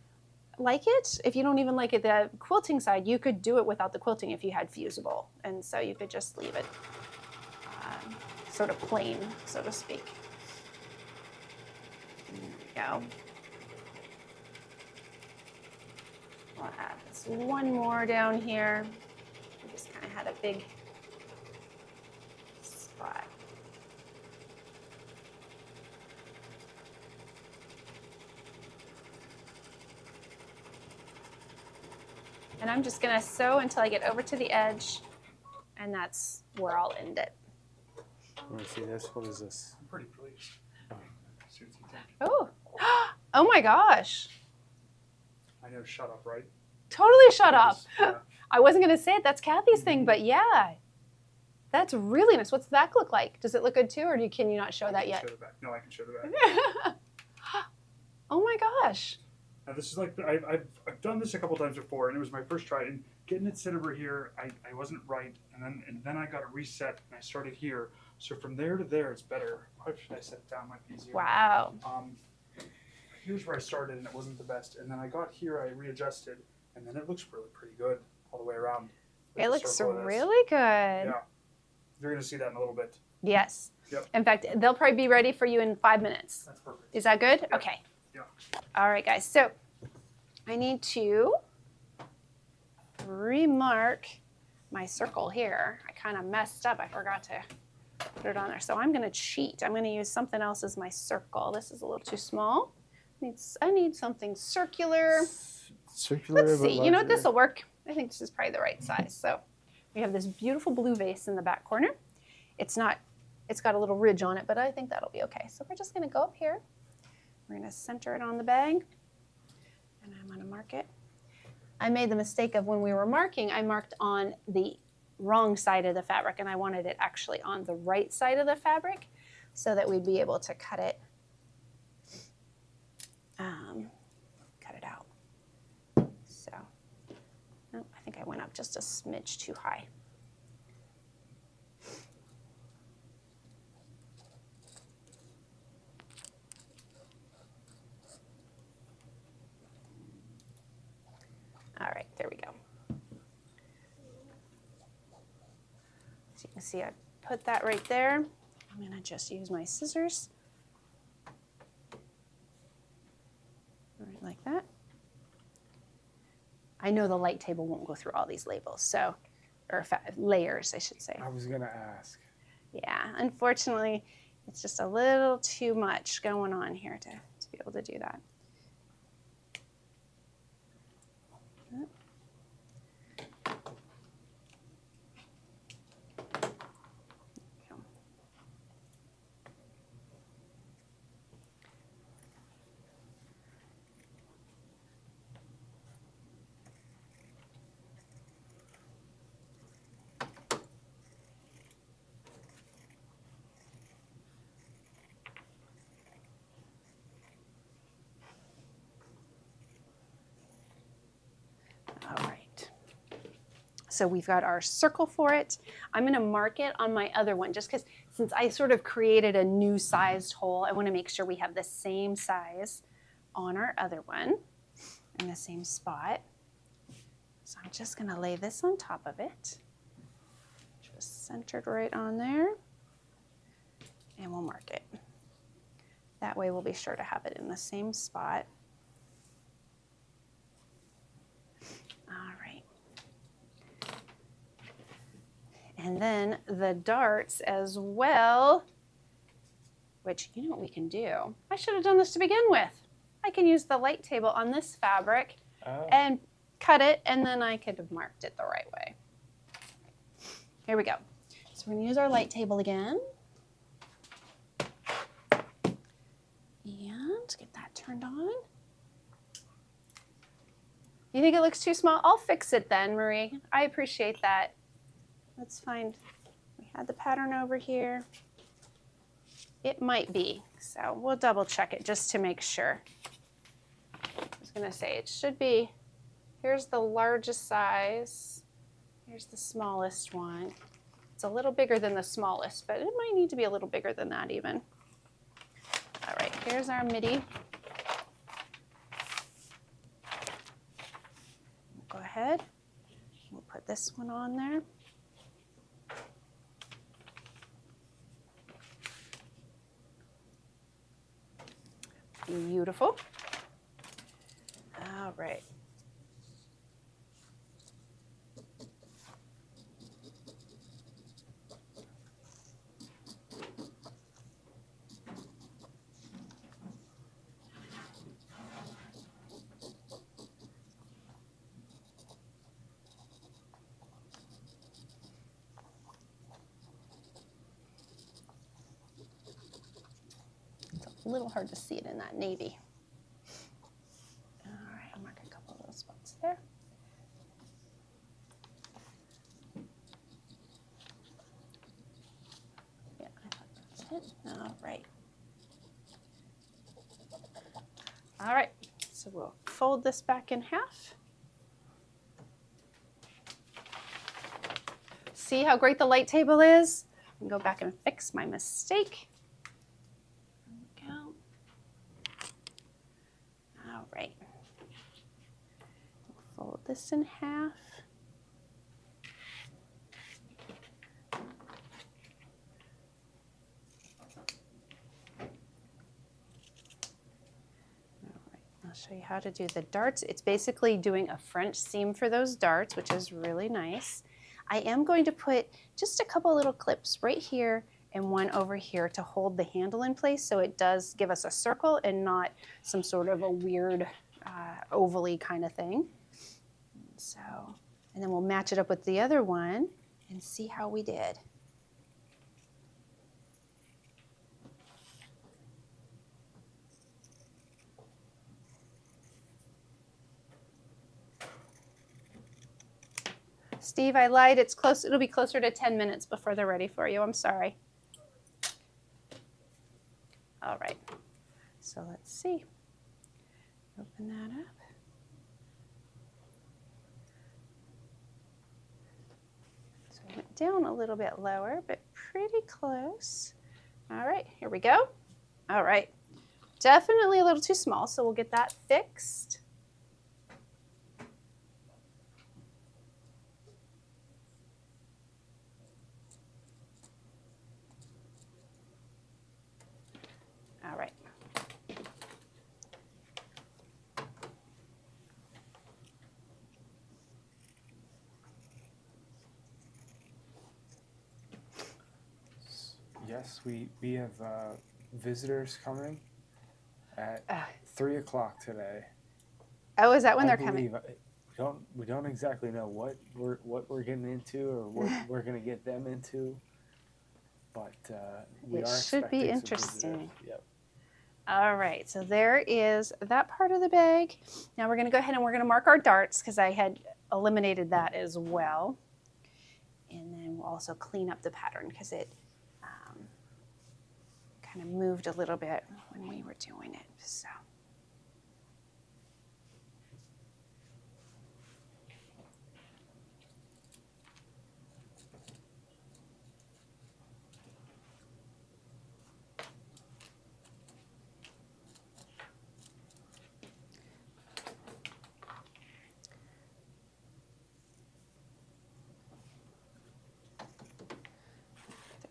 it, if you don't even like it, the quilting side, you could do it without the quilting if you had fusible. And so you could just leave it sort of plain, so to speak. There we go. We'll add this one more down here. We just kind of had a big spot. And I'm just going to sew until I get over to the edge, and that's where I'll end it. Let me see this. What is this? I'm pretty pleased. See what you think. Oh, oh my gosh. I know, shut up, right? Totally shut up. Yeah. I wasn't going to say it. That's Kathy's thing, but yeah. That's really nice. What's the back look like? Does it look good too, or can you not show that yet? Show the back. No, I can show the back. Oh my gosh. Now this is like, I've done this a couple times before, and it was my first try. And getting it set over here, I wasn't right, and then I got it reset, and I started here. So from there to there, it's better. How should I set it down? Might be easier. Wow. Here's where I started, and it wasn't the best. And then I got here, I readjusted, and then it looks really pretty good all the way around. It looks really good. Yeah. You're going to see that in a little bit. Yes. Yep. In fact, they'll probably be ready for you in 5 minutes. That's perfect. Is that good? Yeah. Okay. Yeah. All right, guys. So I need to remark my circle here. I kind of messed up. I forgot to put it on there. So I'm going to cheat. I'm going to use something else as my circle. This is a little too small. I need something circular. Circular. Let's see. You know what? This will work. I think this is probably the right size. So we have this beautiful blue vase in the back corner. It's got a little ridge on it, but I think that'll be okay. So we're just going to go up here. We're going to center it on the bag, and I'm going to mark it. I made the mistake of when we were marking, I marked on the wrong side of the fabric, and I wanted it actually on the right side of the fabric so that we'd be able to cut it out. So, oh, I think I went up just a smidge too high. All right, there we go. So you can see I put that right there. I'm going to just use my scissors. Right, like that. I know the light table won't go through all these labels, so, or layers, I should say. I was gonna ask. Yeah, unfortunately, it's just a little too much going on here to be able to do that. All right, so we've got our circle for it. I'm going to mark it on my other one just because since I sort of created a new sized hole, I want to make sure we have the same size on our other one in the same spot. So I'm just going to lay this on top of it, just centered right on there, and we'll mark it. That way we'll be sure to have it in the same spot. All right. And then the darts as well, which you know what we can do. I should have done this to begin with. I can use the light table on this fabric and cut it, and then I could have marked it the right way. Here we go. So we're gonna use our light table again. And get that turned on. You think it looks too small? I'll fix it then, Marie. I appreciate that. Let's find, we had the pattern over here. It might be, so we'll double check it just to make sure. I was gonna say it should be, here's the largest size. Here's the smallest one. It's a little bigger than the smallest, but it might need to be a little bigger than that even. All right, here's our midi. Go ahead, we'll put this one on there. Beautiful. All right. A little hard to see it in that navy. All right, I'll mark a couple of little spots there. Yeah, I thought that's it. All right. All right, so we'll fold this back in half. See how great the light table is? I can go back and fix my mistake. All right, fold this in half. All right, I'll show you how to do the darts. It's basically doing a French seam for those darts, which is really nice. I am going to put just a couple little clips right here and one over here to hold the handle in place, so it does give us a circle and not some sort of a weird ovally kind of thing. So, and then we'll match it up with the other one and see how we did. Steve, I lied. It's close. It'll be closer to 10 minutes before they're ready for you. I'm sorry. All right, so let's see. Open that up. So it went down a little bit lower, but pretty close. All right, here we go. All right, definitely a little too small, so we'll get that fixed. All right. Yes, we have visitors coming at 3 o'clock today. Oh, is that when I they're coming? We don't exactly know what we're getting into or what we're gonna get them into, but we It are should be expecting some interesting. visitors. Yep. All right, so there is that part of the bag. Now we're going to go ahead and we're going to mark our darts because I had eliminated that as well. And then we'll also clean up the pattern because it kind of moved a little bit when we were doing it. So.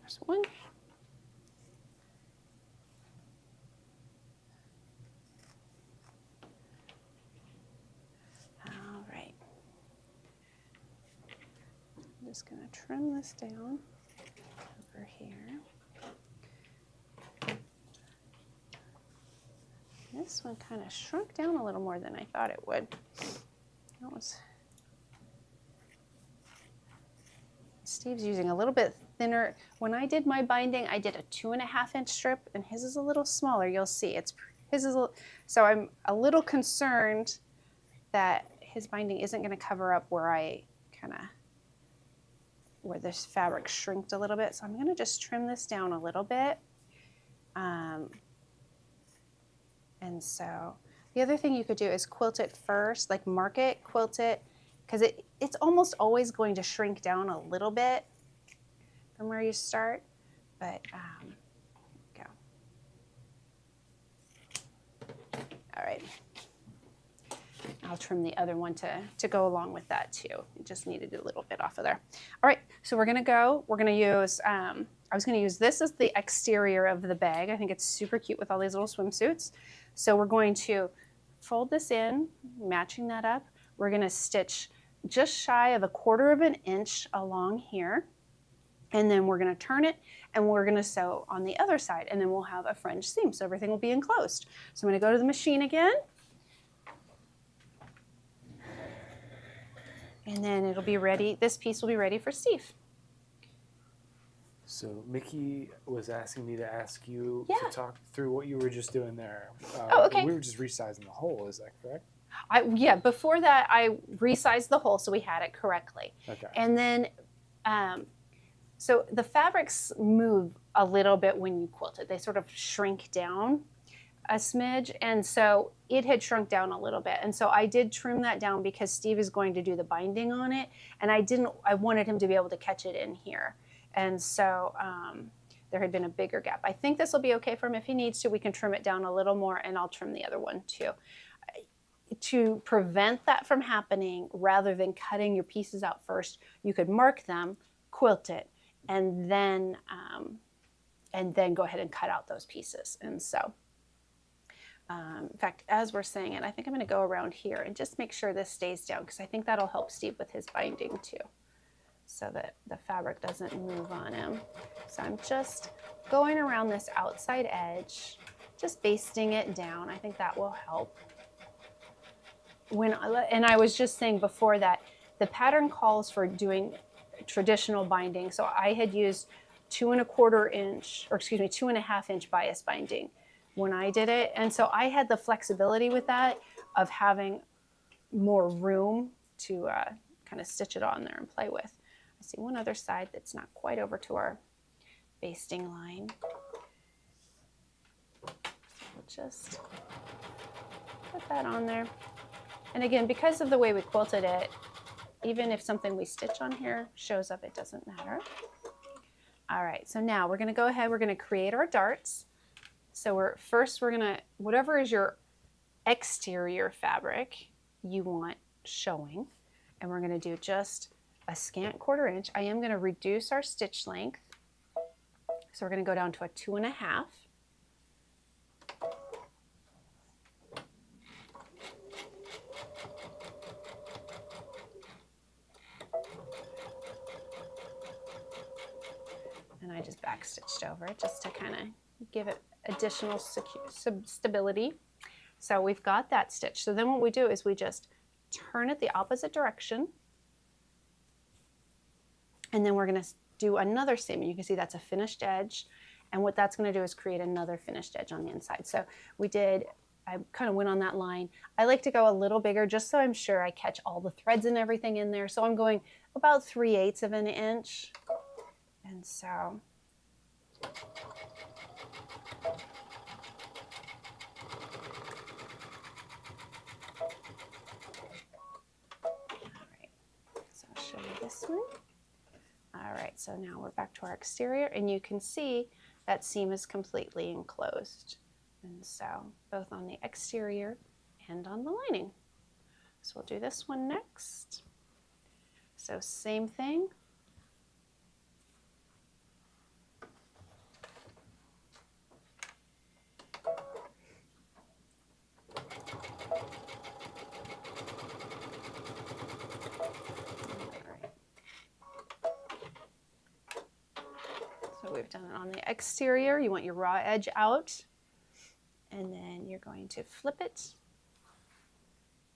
There's one. All right. I'm just going to trim this down over here. This one kind of shrunk down a little more than I thought it would. That was Steve's using a little bit thinner. When I did my binding, I did a 2.5-inch strip, and his is a little smaller. You'll see his is so I'm a little concerned that his binding isn't going to cover up where this fabric shrinked a little bit. So I'm going to just trim this down a little bit. And so the other thing you could do is quilt it first, like mark it, quilt it, because it's almost always going to shrink down a little bit from where you start. But go. All right. I'll trim the other one to go along with that too. It just needed a little bit off of there. All right, so we're gonna use, I was gonna use this as the exterior of the bag. I think it's super cute with all these little swimsuits. So we're going to fold this in, matching that up. We're gonna stitch just shy of 1/4 inch along here. And then we're gonna turn it and we're gonna sew on the other side, and then we'll have a fringe seam, so everything will be enclosed. So I'm gonna go to the machine again. And then it'll be ready, this piece will be ready for Steve. So Mickey was asking me to ask you Yeah. to talk through what you were just doing there. Oh, okay. We were just resizing the hole, is that correct? Yeah, before that I resized the hole so we had it correctly. Okay. And then, so the fabrics move a little bit when you quilt it. They sort of shrink down a smidge, and so it had shrunk down a little bit, and so I did trim that down because Steve is going to do the binding on it, and I wanted him to be able to catch it in here, and so there had been a bigger gap. I think this will be okay for him. If he needs to, we can trim it down a little more, and I'll trim the other one too. To prevent that from happening, rather than cutting your pieces out first, you could mark them, quilt it, and then go ahead and cut out those pieces. And so in fact, as we're saying it, I think I'm going to go around here and just make sure this stays down, because I think that'll help Steve with his binding too, so that the fabric doesn't move on him. So I'm just going around this outside edge, just basting it down. I think that will help. And I was just saying before that the pattern calls for doing traditional binding. So I had used 2.25 inch bias binding when I did it. And so I had the flexibility with that of having more room to kind of stitch it on there and play with. I see one other side that's not quite over to our basting line. So we'll just put that on there. And again, because of the way we quilted it, even if something we stitch on here shows up, it doesn't matter. All right, so now we're gonna go ahead, we're gonna create our darts. So we're gonna, whatever is your exterior fabric you want showing, and we're gonna do just a scant 1/4 inch. I am gonna reduce our stitch length. So we're gonna go down to a 2.5. And I just back stitched over it just to kind of give it additional stability. So we've got that stitch. So then what we do is we just turn it the opposite direction, and then we're going to do another seam. You can see that's a finished edge, and what that's going to do is create another finished edge on the inside. So I kind of went on that line. I like to go a little bigger just so I'm sure I catch all the threads and everything in there. So I'm going about 3/8 of an inch. And so I'll show you this one. All right, so now we're back to our exterior, and you can see that seam is completely enclosed. And so both on the exterior and on the lining. So we'll do this one next. So same thing. We've done it on the exterior. You want your raw edge out, and then you're going to flip it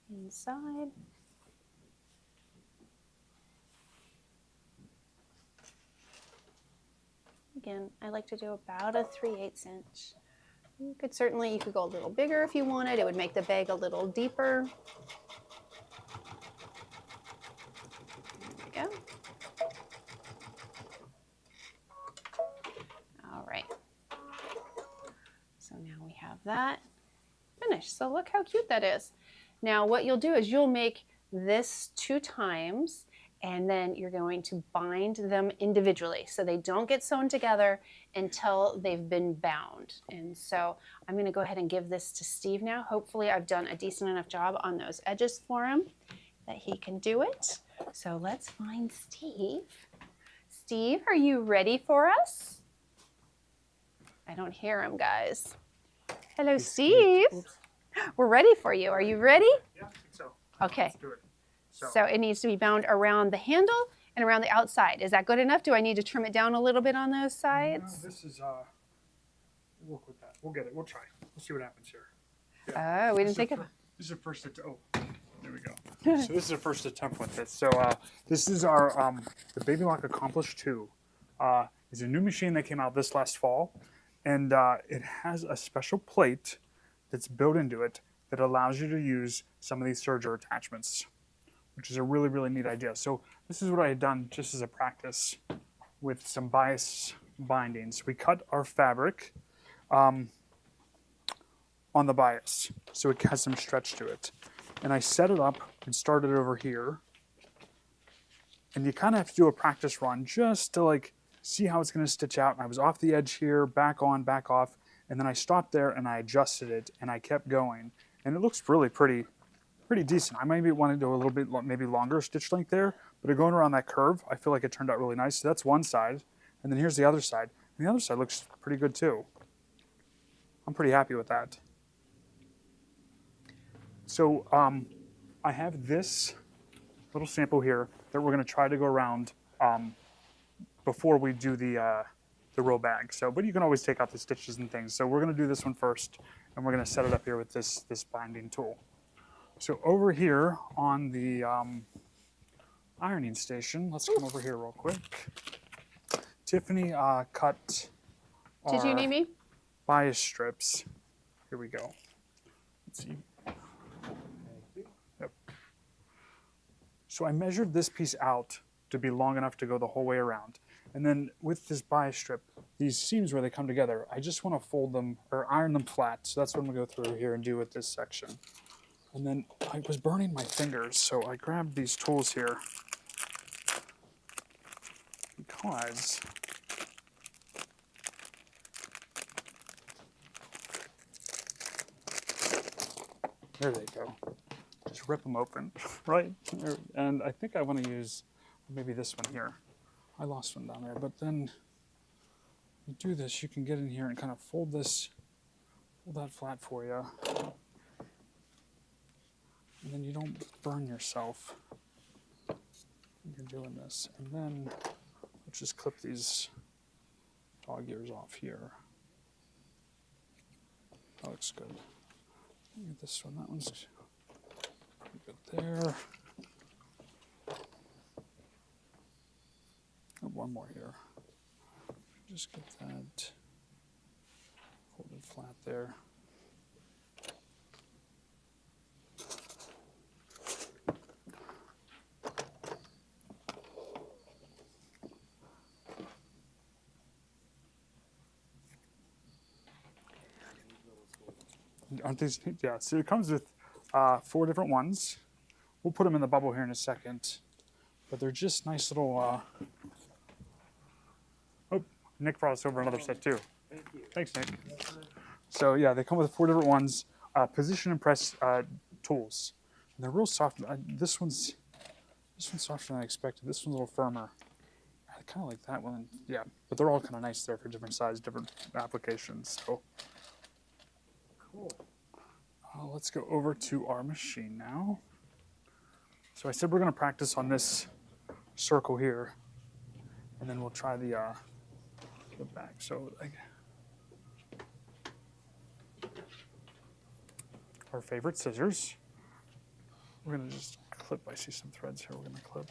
inside. Again, I like to do about a 3/8 inch. You could go a little bigger if you wanted. It would make the bag a little deeper. There we go. All right. So now we have that finished. So look how cute that is. Now what you'll do is you'll make this 2 times, and then you're going to bind them individually so they don't get sewn together until they've been bound. And so I'm going to go ahead and give this to Steve now. Hopefully I've done a decent enough job on those edges for him that he can do it. So let's find Steve. Steve, are you ready for us? I don't hear him, guys. Hello, Steve. We're ready for you. Are you ready? Yeah, I think so. Okay. Let's do it. So it needs to be bound around the handle and around the outside. Is that good enough? Do I need to trim it down a little bit on those sides? No, this is, we'll work with that. We'll get it. We'll try. We'll see what happens here. Yeah. Oh, we didn't think of it. This is the first attempt. Oh, there we go. So this is the first attempt with this. So this is our, the Baby Lock Accomplish 2. It's a new machine that came out this last fall. And it has a special plate that's built into it that allows you to use some of these serger attachments, which is a really, really neat idea. So this is what I had done just as a practice with some bias bindings. We cut our fabric on the bias, so it has some stretch to it. And I set it up and started over here. And you kind of have to do a practice run just to like see how it's going to stitch out. And I was off the edge here, back on, back off. And then I stopped there and I adjusted it and I kept going. And it looks really pretty decent. I maybe want to do a little bit, maybe longer stitch length there, but going around that curve, I feel like it turned out really nice. So that's one side. And then here's the other side. And the other side looks pretty good too. I'm pretty happy with that. So I have this little sample here that we're going to try to go around before we do the row bag. So, but you can always take out the stitches and things. So we're going to do this one first, and we're going to set it up here with this binding tool. So over here on the ironing station, let's come over here real quick. Tiffany cut Did you need me? bias strips. Here we go. Let's see. Yep. So I measured this piece out to be long enough to go the whole way around. And then with this bias strip, these seams where they come together, I just want to fold them or iron them flat. So that's what I'm going to go through here and do with this section. And then I was burning my fingers, so I grabbed these tools here because there they go. Just rip them open, right? And I think I want to use maybe this one here. I lost one down there, but then you do this, you can get in here and kind of fold this, fold that flat for you. And then you don't burn yourself when you're doing this. And then let's just clip these dog ears off here. That looks good. Get this one, that one's pretty good there. One more here. Just get that folded flat there. Aren't these neat? Yeah, so it comes with 4 different ones. We'll put them in the bubble here in a second. But they're just nice little... Oh, Nick brought us over another set too. Thank you. Thanks, Nick. So yeah, they come with 4 different ones. Position and press tools. And they're real soft. This one's softer than I expected. This one's a little firmer. I kind of like that one. Yeah, but they're all kind of nice there for different size, different applications. So Cool. let's go over to our machine now. So I said we're going to practice on this circle here, and then we'll try the back. So our favorite scissors. We're going to just clip. I see some threads here. We're going to clip.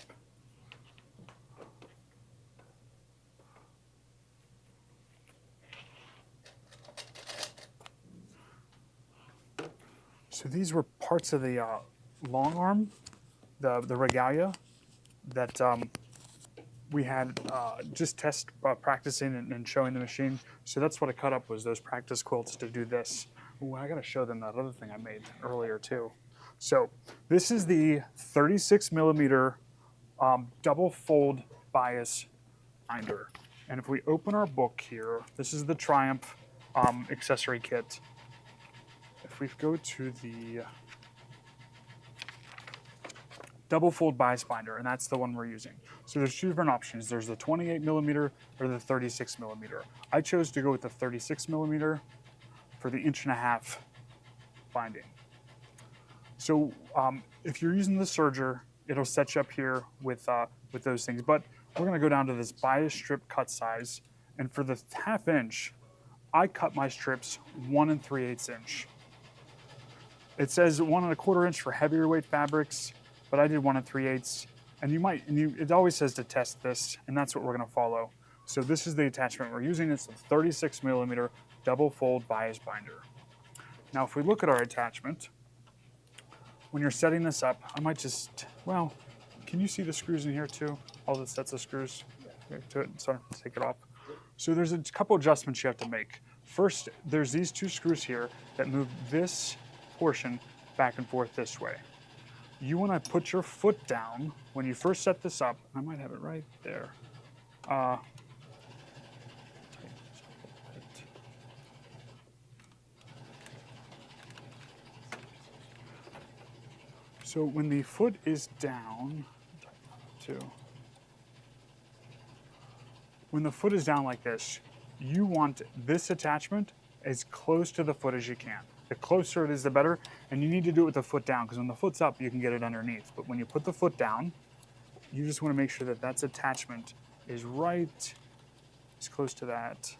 So these were parts of the long arm, the regalia that we had just practicing and showing the machine. So that's what I cut up was those practice quilts to do this. Ooh, I gotta show them that other thing I made earlier too. So this is the 36 millimeter double fold bias binder. And if we open our book here, this is the Triumph accessory kit. If we go to the double fold bias binder, and that's the one we're using. So there's two different options. There's the 28 millimeter or the 36 millimeter. I chose to go with the 36 millimeter for the 1.5" binding. So if you're using the serger, it'll set you up here with those things. But we're gonna go down to this bias strip cut size. And for the 1/2 inch, I cut my strips 1 3/8 inch. It says 1 1/4 inch for heavier weight fabrics, but I did 1 3/8. And it always says to test this, and that's what we're gonna follow. So this is the attachment we're using. It's a 36 millimeter double fold bias binder. Now, if we look at our attachment, when you're setting this up, I might just, well, can you see the screws in here too? All the sets of screws to it. Sorry, take it off. So there's a couple adjustments you have to make. First, there's these 2 screws here that move this portion back and forth this way. You want to put your foot down when you first set this up. I might have it right there. So when the foot is down, when the foot is down like this, you want this attachment as close to the foot as you can. The closer it is, the better, and you need to do it with the foot down, because when the foot's up, you can get it underneath. But when you put the foot down, you just want to make sure that that attachment is right as close to that.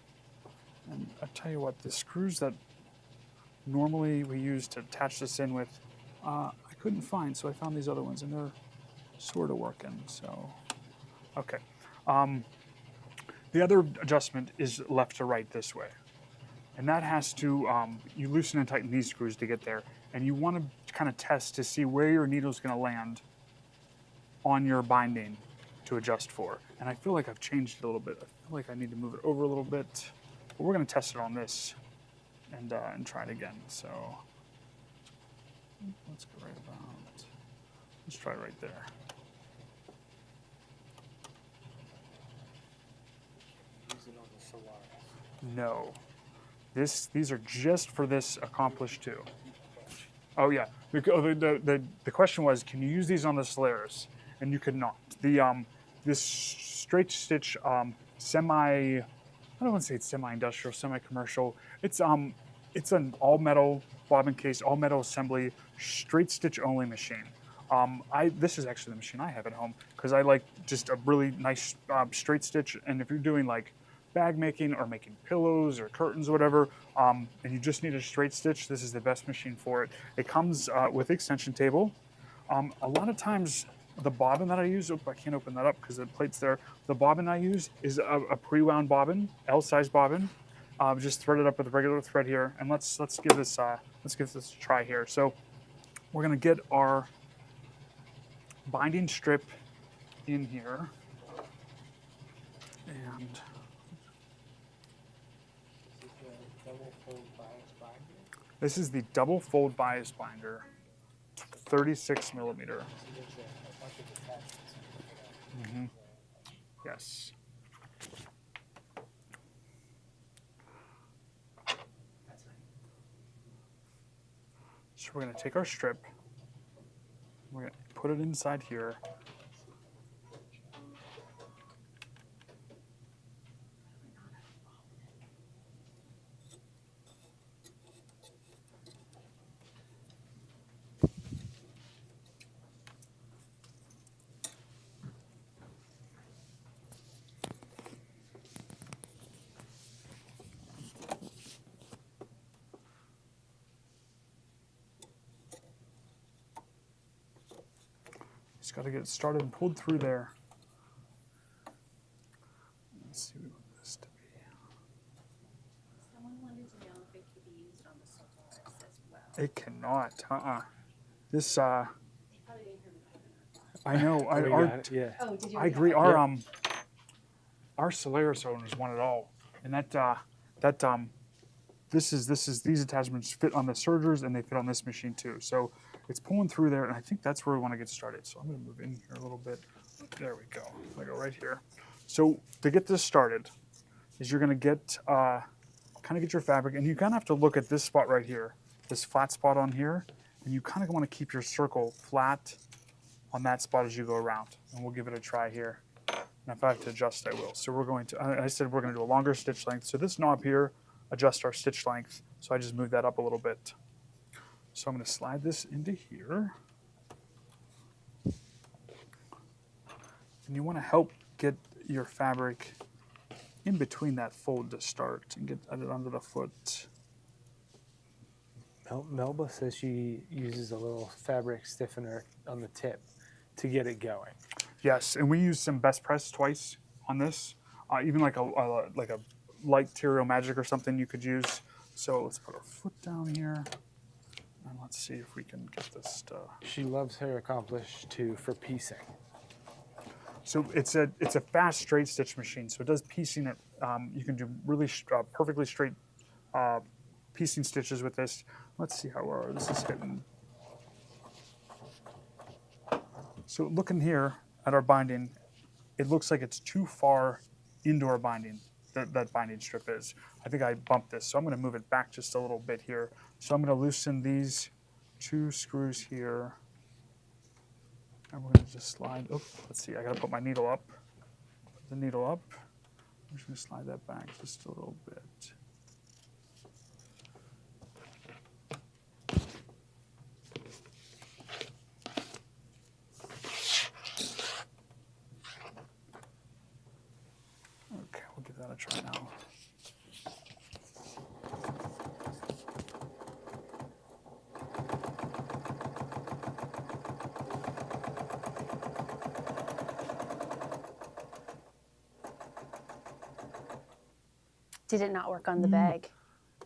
And I'll tell you what, the screws that normally we use to attach this in with, I couldn't find, so I found these other ones, and they're sort of working, so, okay. The other adjustment is left to right this way. And that has to, you loosen and tighten these screws to get there. And you want to kind of test to see where your needle's going to land on your binding to adjust for. And I feel like I've changed it a little bit. I feel like I need to move it over a little bit. But we're going to test it on this and try it again. So let's go right about, let's try right there. No. These are just for this accomplished too. Oh yeah. The question was, can you use these on the Solaris? And you could not. This straight stitch I don't want to say it's semi-industrial, semi-commercial. It's an all metal bobbin case, all metal assembly, straight stitch only machine. This is actually the machine I have at home because I like just a really nice straight stitch. And if you're doing like bag making or making pillows or curtains or whatever, and you just need a straight stitch, this is the best machine for it. It comes with extension table. A lot of times the bobbin that I use, I can't open that up because the plate's there. The bobbin I use is a pre-wound bobbin, L-size bobbin. Just thread it up with a regular thread here, and let's give this a try here. So we're gonna get our binding strip in here, and this is the double fold bias binder, 36 millimeter. Mm-hmm. Yes. So we're going to take our strip, we're going to put it inside here. Just got to get it started and pulled through there. Let's see what we want this to be. Someone wanted to know if it could be used on the Solaris as well. It cannot. This. I know. Oh, you got it? Yeah. Oh, did you? I agree. Our Solaris owners want it all, and these attachments fit on the sergers and they fit on this machine too. So it's pulling through there, and I think that's where we want to get started. So I'm going to move in here a little bit. There we go. I'm going to go right here. So to get this started, is you're going to get kind of get your fabric, and you kind of have to look at this spot right here, this flat spot on here, and you kind of want to keep your circle flat on that spot as you go around. And we'll give it a try here. And if I have to adjust, I will. So we're going to, I said we're going to do a longer stitch length. So this knob here adjusts our stitch length. So I just moved that up a little bit. So I'm going to slide this into here. And you want to help get your fabric in between that fold to start and get it under the foot. Melba says she uses a little fabric stiffener on the tip to get it going. Yes, and we use some best press twice on this. Even like a light Terrio Magic or something you could use. So let's put our foot down here, and let's see if we can get this to. She loves her accomplished too for piecing. So it's a fast straight stitch machine. So it does piecing. You can do really perfectly straight piecing stitches with this. Let's see how this is hitting. So looking here at our binding, it looks like it's too far into our binding. That binding strip is. I think I bumped this, so I'm going to move it back just a little bit here. So I'm going to loosen these 2 screws here, and we're going to just slide. Oh, let's see. I got to put my needle up. Put the needle up. I'm just going to slide that back just a little bit. Okay, we'll give that a try now. Did it not work on the bag?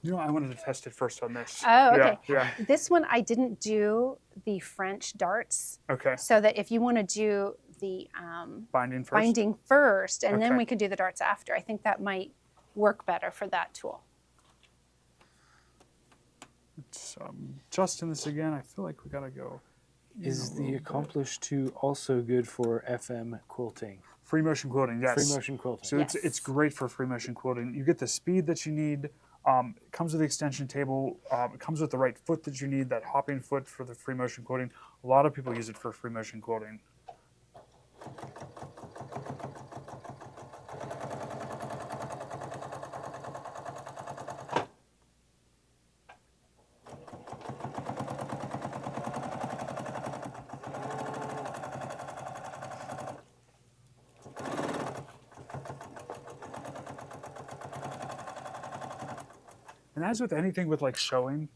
You know, I wanted to test it first on this. Oh, okay. Yeah. This one, I didn't do the French darts, Okay. so that if you want to do the Binding first. binding first, and then Okay. we could do the darts after, I think that might work better for that tool. It's adjusting this again. I feel like we gotta go. Is the accomplished 2 also good for FM quilting? Free motion quilting, yes. Free motion quilting. So Yes. it's great for free motion quilting. You get the speed that you need. It comes with the extension table. It comes with the right foot that you need, that hopping foot for the free motion quilting. A lot of people use it for free motion quilting. And as with anything with like sewing,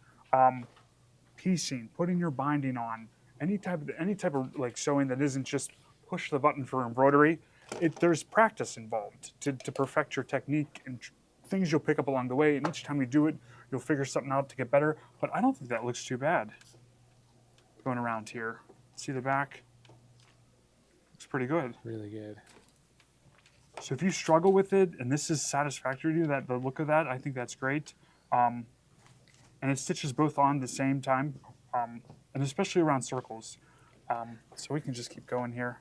piecing, putting your binding on, any type of like sewing that isn't just push the button for embroidery, there's practice involved to perfect your technique and things you'll pick up along the way. And each time you do it, you'll figure something out to get better. But I don't think that looks too bad. Going around here, see the back? Looks pretty good. Really good. So if you struggle with it and this is satisfactory to you, the look of that, I think that's great. And it stitches both on the same time, and especially around circles. So we can just keep going here.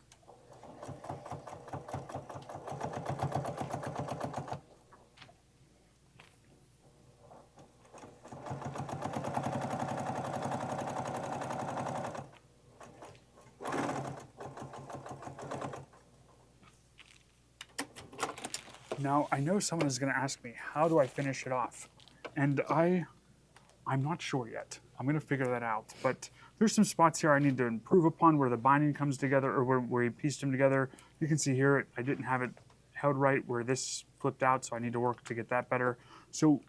Now, I know someone is going to ask me, how do I finish it off? And I'm not sure yet. I'm going to figure that out. But there's some spots here I need to improve upon where the binding comes together, or where you pieced them together. You can see here, I didn't have it held right where this flipped out, so I need to work to get that better. So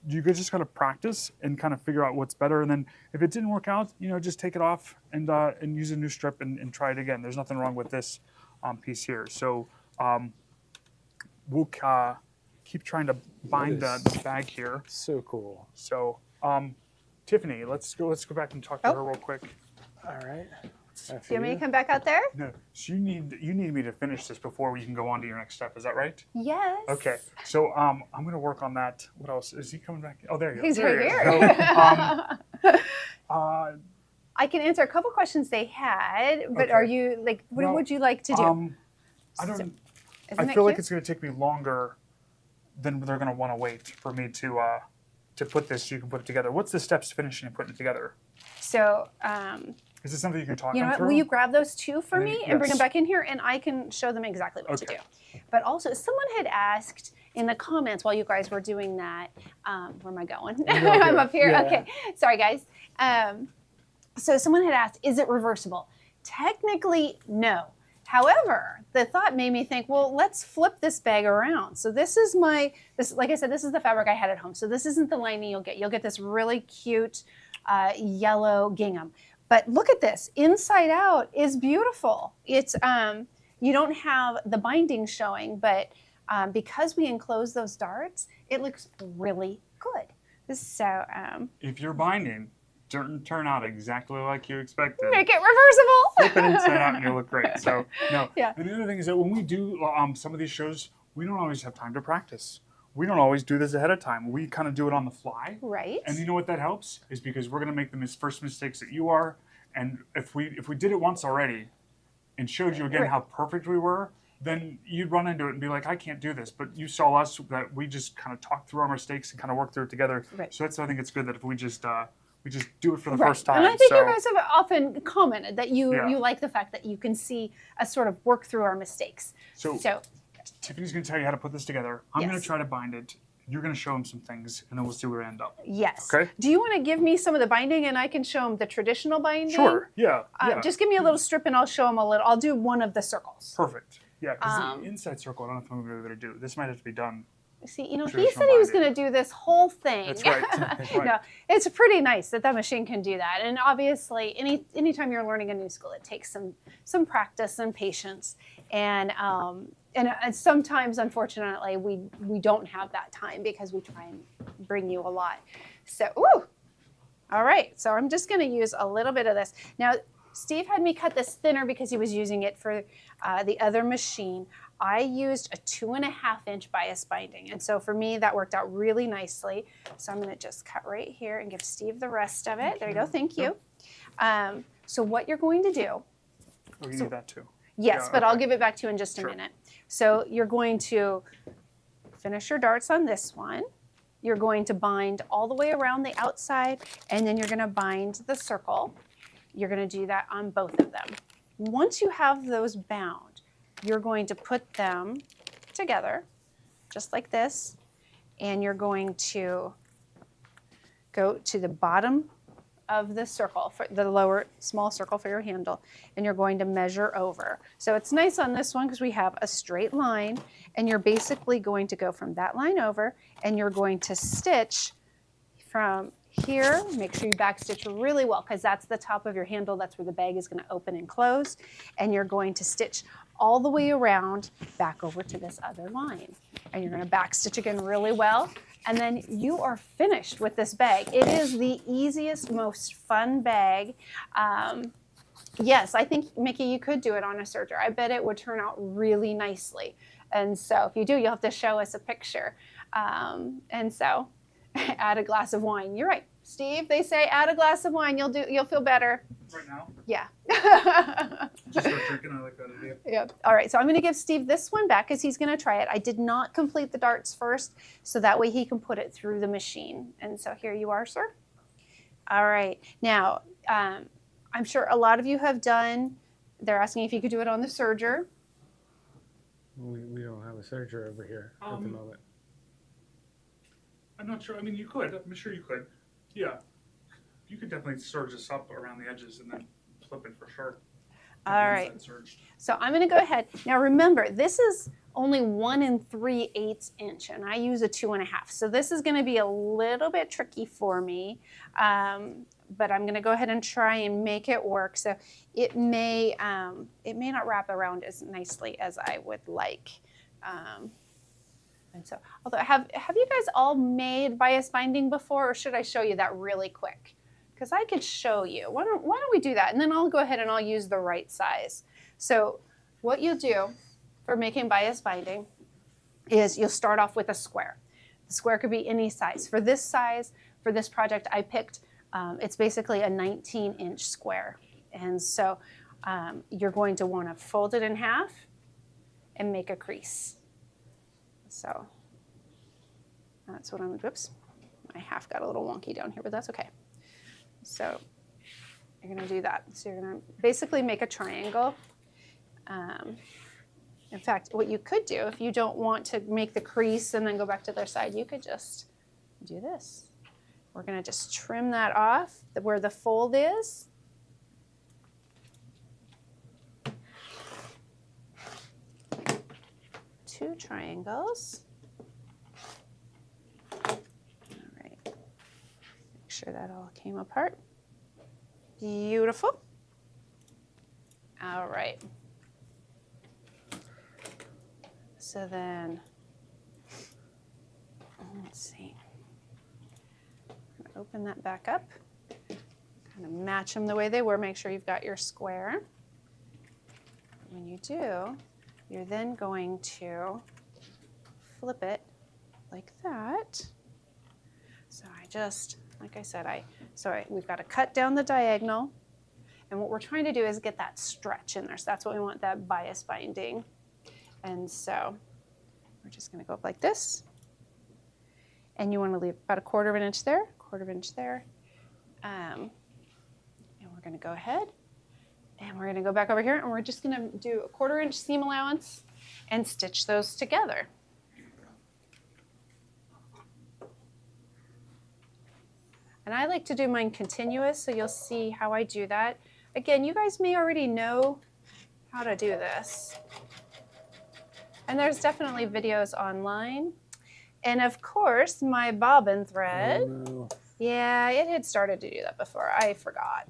you just got to practice and kind of figure out what's better. And then if it didn't work out, just take it off and use a new strip and try it again. There's nothing wrong with this piece here. So we'll keep trying to bind the bag here. So cool. So Tiffini, let's go back and talk to her real quick. All right. Do you want me to come back out there? No, so you need me to finish this before we can go on to your next step. Is that right? Yes. Okay. So I'm gonna work on that. What else? Is he coming back? Oh, there you go. He's There right you here. go. I can answer a couple questions they had, but Okay. are you like, what would you like to do? I don't. Isn't I it feel like cute? it's gonna take me longer than they're gonna want to wait for me to put this. So you can put it together. What's the steps to finishing and putting it together? So, Is this something you can talk you know them what? through? Will you grab those two for me and bring Yes. them back in here, and I can show them exactly what to Okay. do. But also, someone had asked in the comments while you guys were doing that. Where am I going? I'm up here. Yeah. Okay, sorry guys. So someone had asked, is it reversible? Technically, no. However, the thought made me think, well, let's flip this bag around. So this is like I said, this is the fabric I had at home. So this isn't the lining you'll get. You'll get this really cute yellow gingham. But look at this, inside out is beautiful. It's, you don't have the binding showing, but because we enclose those darts, it looks really good. So, If you're binding, turn out exactly like you expected. make it reversible. Flip it inside out and you'll look great. So no. Yeah. And the other thing is that when we do some of these shows, we don't always have time to practice. We don't always do this ahead of time. We kind of do it on the fly. Right. And you know what that helps is because we're going to make the first mistakes that you are. And if we did it once already and showed you again Right. how perfect we were, then you'd run into it and be like, I can't do this. But you saw us that we just kind of talked through our mistakes and kind of worked through it together. Right. So I think it's good that if we just do it for the Right. first time. And I think so, you guys have often commented that you Yeah. like the fact that you can see us sort of work through our mistakes. So Tiffany's going to tell you how to put this together. I'm going Yes. to try to bind it. You're going to show him some things, and then we'll see where we end up. yes. Okay. Do you want to give me some of the binding and I can show them the traditional binding? Sure. Yeah. Yeah. Just give me a little strip and I'll show them a little. I'll do one of the circles. Perfect. Yeah, because Um, the inside circle, I don't know if I'm going to be able to do. This might have to be done. See, he Traditional said he was binding. going to do this whole thing. That's right. That's right. No, it's pretty nice that machine can do that. And obviously, anytime you're learning a new skill, it takes some practice and patience. And sometimes, unfortunately, we don't have that time because we try and bring you a lot. So, all right. So I'm just going to use a little bit of this. Now, Steve had me cut this thinner because he was using it for the other machine. I used a 2.5 inch bias binding. And so for me, that worked out really nicely. So I'm going to just cut right here and give Steve the rest of it. There you go. Thank you. So what you're going to do. Oh, you need that too. Yes, Yeah, but I'll okay. give it back to you in just a Sure. minute. So you're going to finish your darts on this one. You're going to bind all the way around the outside, and then you're going to bind the circle. You're going to do that on both of them. Once you have those bound, you're going to put them together, just like this, and you're going to go to the bottom of the circle, for the lower small circle for your handle, and you're going to measure over. So it's nice on this one because we have a straight line, and you're basically going to go from that line over, and you're going to stitch from here. Make sure you backstitch really well because that's the top of your handle. That's where the bag is going to open and close, and you're going to stitch all the way around back over to this other line. And you're going to backstitch again really well. And then you are finished with this bag. It is the easiest, most fun bag. Yes, I think, Mickey, you could do it on a serger. I bet it would turn out really nicely. And so if you do, you'll have to show us a picture. And so add a glass of wine. You're right, Steve. They say add a glass of wine. You'll feel better. Right now? Yeah. Just start drinking. I like that idea. Yep. All right, so I'm going to give Steve this one back because he's going to try it. I did not complete the darts first, so that way he can put it through the machine. And so here you are, sir. All right. Now, I'm sure a lot of you have done, they're asking if you could do it on the serger. We don't have a serger over here at the moment. I'm not sure. I mean, you could. I'm sure you could. Yeah. You could definitely serge this up around the edges and then flip it for sure. All right. Inside serged. So I'm going to go ahead. Now remember, this is only 1 3/8 inch, and I use a 2.5. So this is going to be a little bit tricky for me, but I'm going to go ahead and try and make it work. So it may not wrap around as nicely as I would like. And so, although have you guys all made bias binding before, or should I show you that really quick? Because I could show you. Why don't we do that? And then I'll go ahead and I'll use the right size. So what you'll do for making bias binding is you'll start off with a square. The square could be any size. For this size, for this project, I picked, it's basically a 19-inch square. And so you're going to want to fold it in half and make a crease. So that's what I'm, whoops, my half got a little wonky down here, but that's okay. So you're going to do that. So you're going to basically make a triangle. In fact, what you could do, if you don't want to make the crease and then go back to the other side, you could just do this. We're going to just trim that off where the fold is. Two triangles. All right. Make sure that all came apart. Beautiful. All right. So then, let's see. Open that back up. Kind of match them the way they were. Make sure you've got your square. When you do, you're then going to flip it like that. So I just, like I said, we've got to cut down the diagonal. And what we're trying to do is get that stretch in there. So that's what we want, that bias binding. And so we're just going to go up like this. And you want to leave about 1/4 of an inch there, 1/4 of an inch there. And we're going to go ahead and we're going to go back over here and we're just going to do a 1/4 inch seam allowance and stitch those together. And I like to do mine continuous, so you'll see how I do that. Again, you guys may already know how to do this. And there's definitely videos online. And of course, my bobbin thread. Oh, no. Yeah, it had started to do that before. I forgot.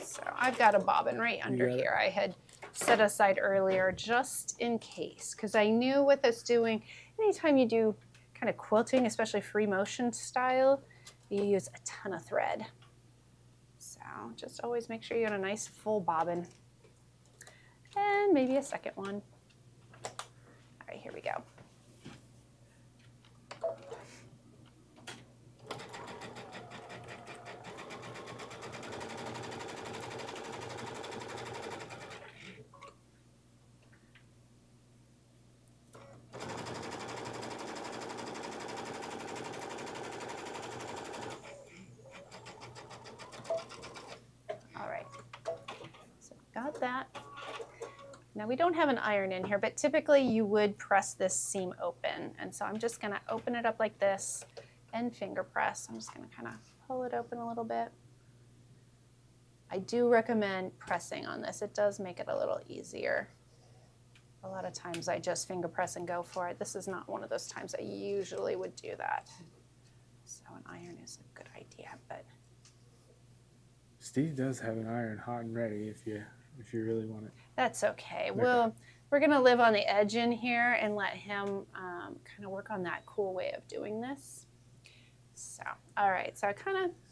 So I've got a bobbin right under here. I had set aside earlier just in case, because I knew with us doing, anytime you do kind of quilting, especially free motion style, you use a ton of thread. So just always make sure you got a nice full bobbin. And maybe a second one. All right, here we go. All right, so got that. Now we don't have an iron in here, but typically you would press this seam open. And so I'm just gonna open it up like this and finger press. I'm just gonna kind of pull it open a little bit. I do recommend pressing on this. It does make it a little easier. A lot of times I just finger press and go for it. This is not one of those times I usually would do that. So an iron is a good idea, but. Steve does have an iron hot and ready if you really want it. That's okay. We're going to live on the edge in here and let him kind of work on that cool way of doing this. So, all right. So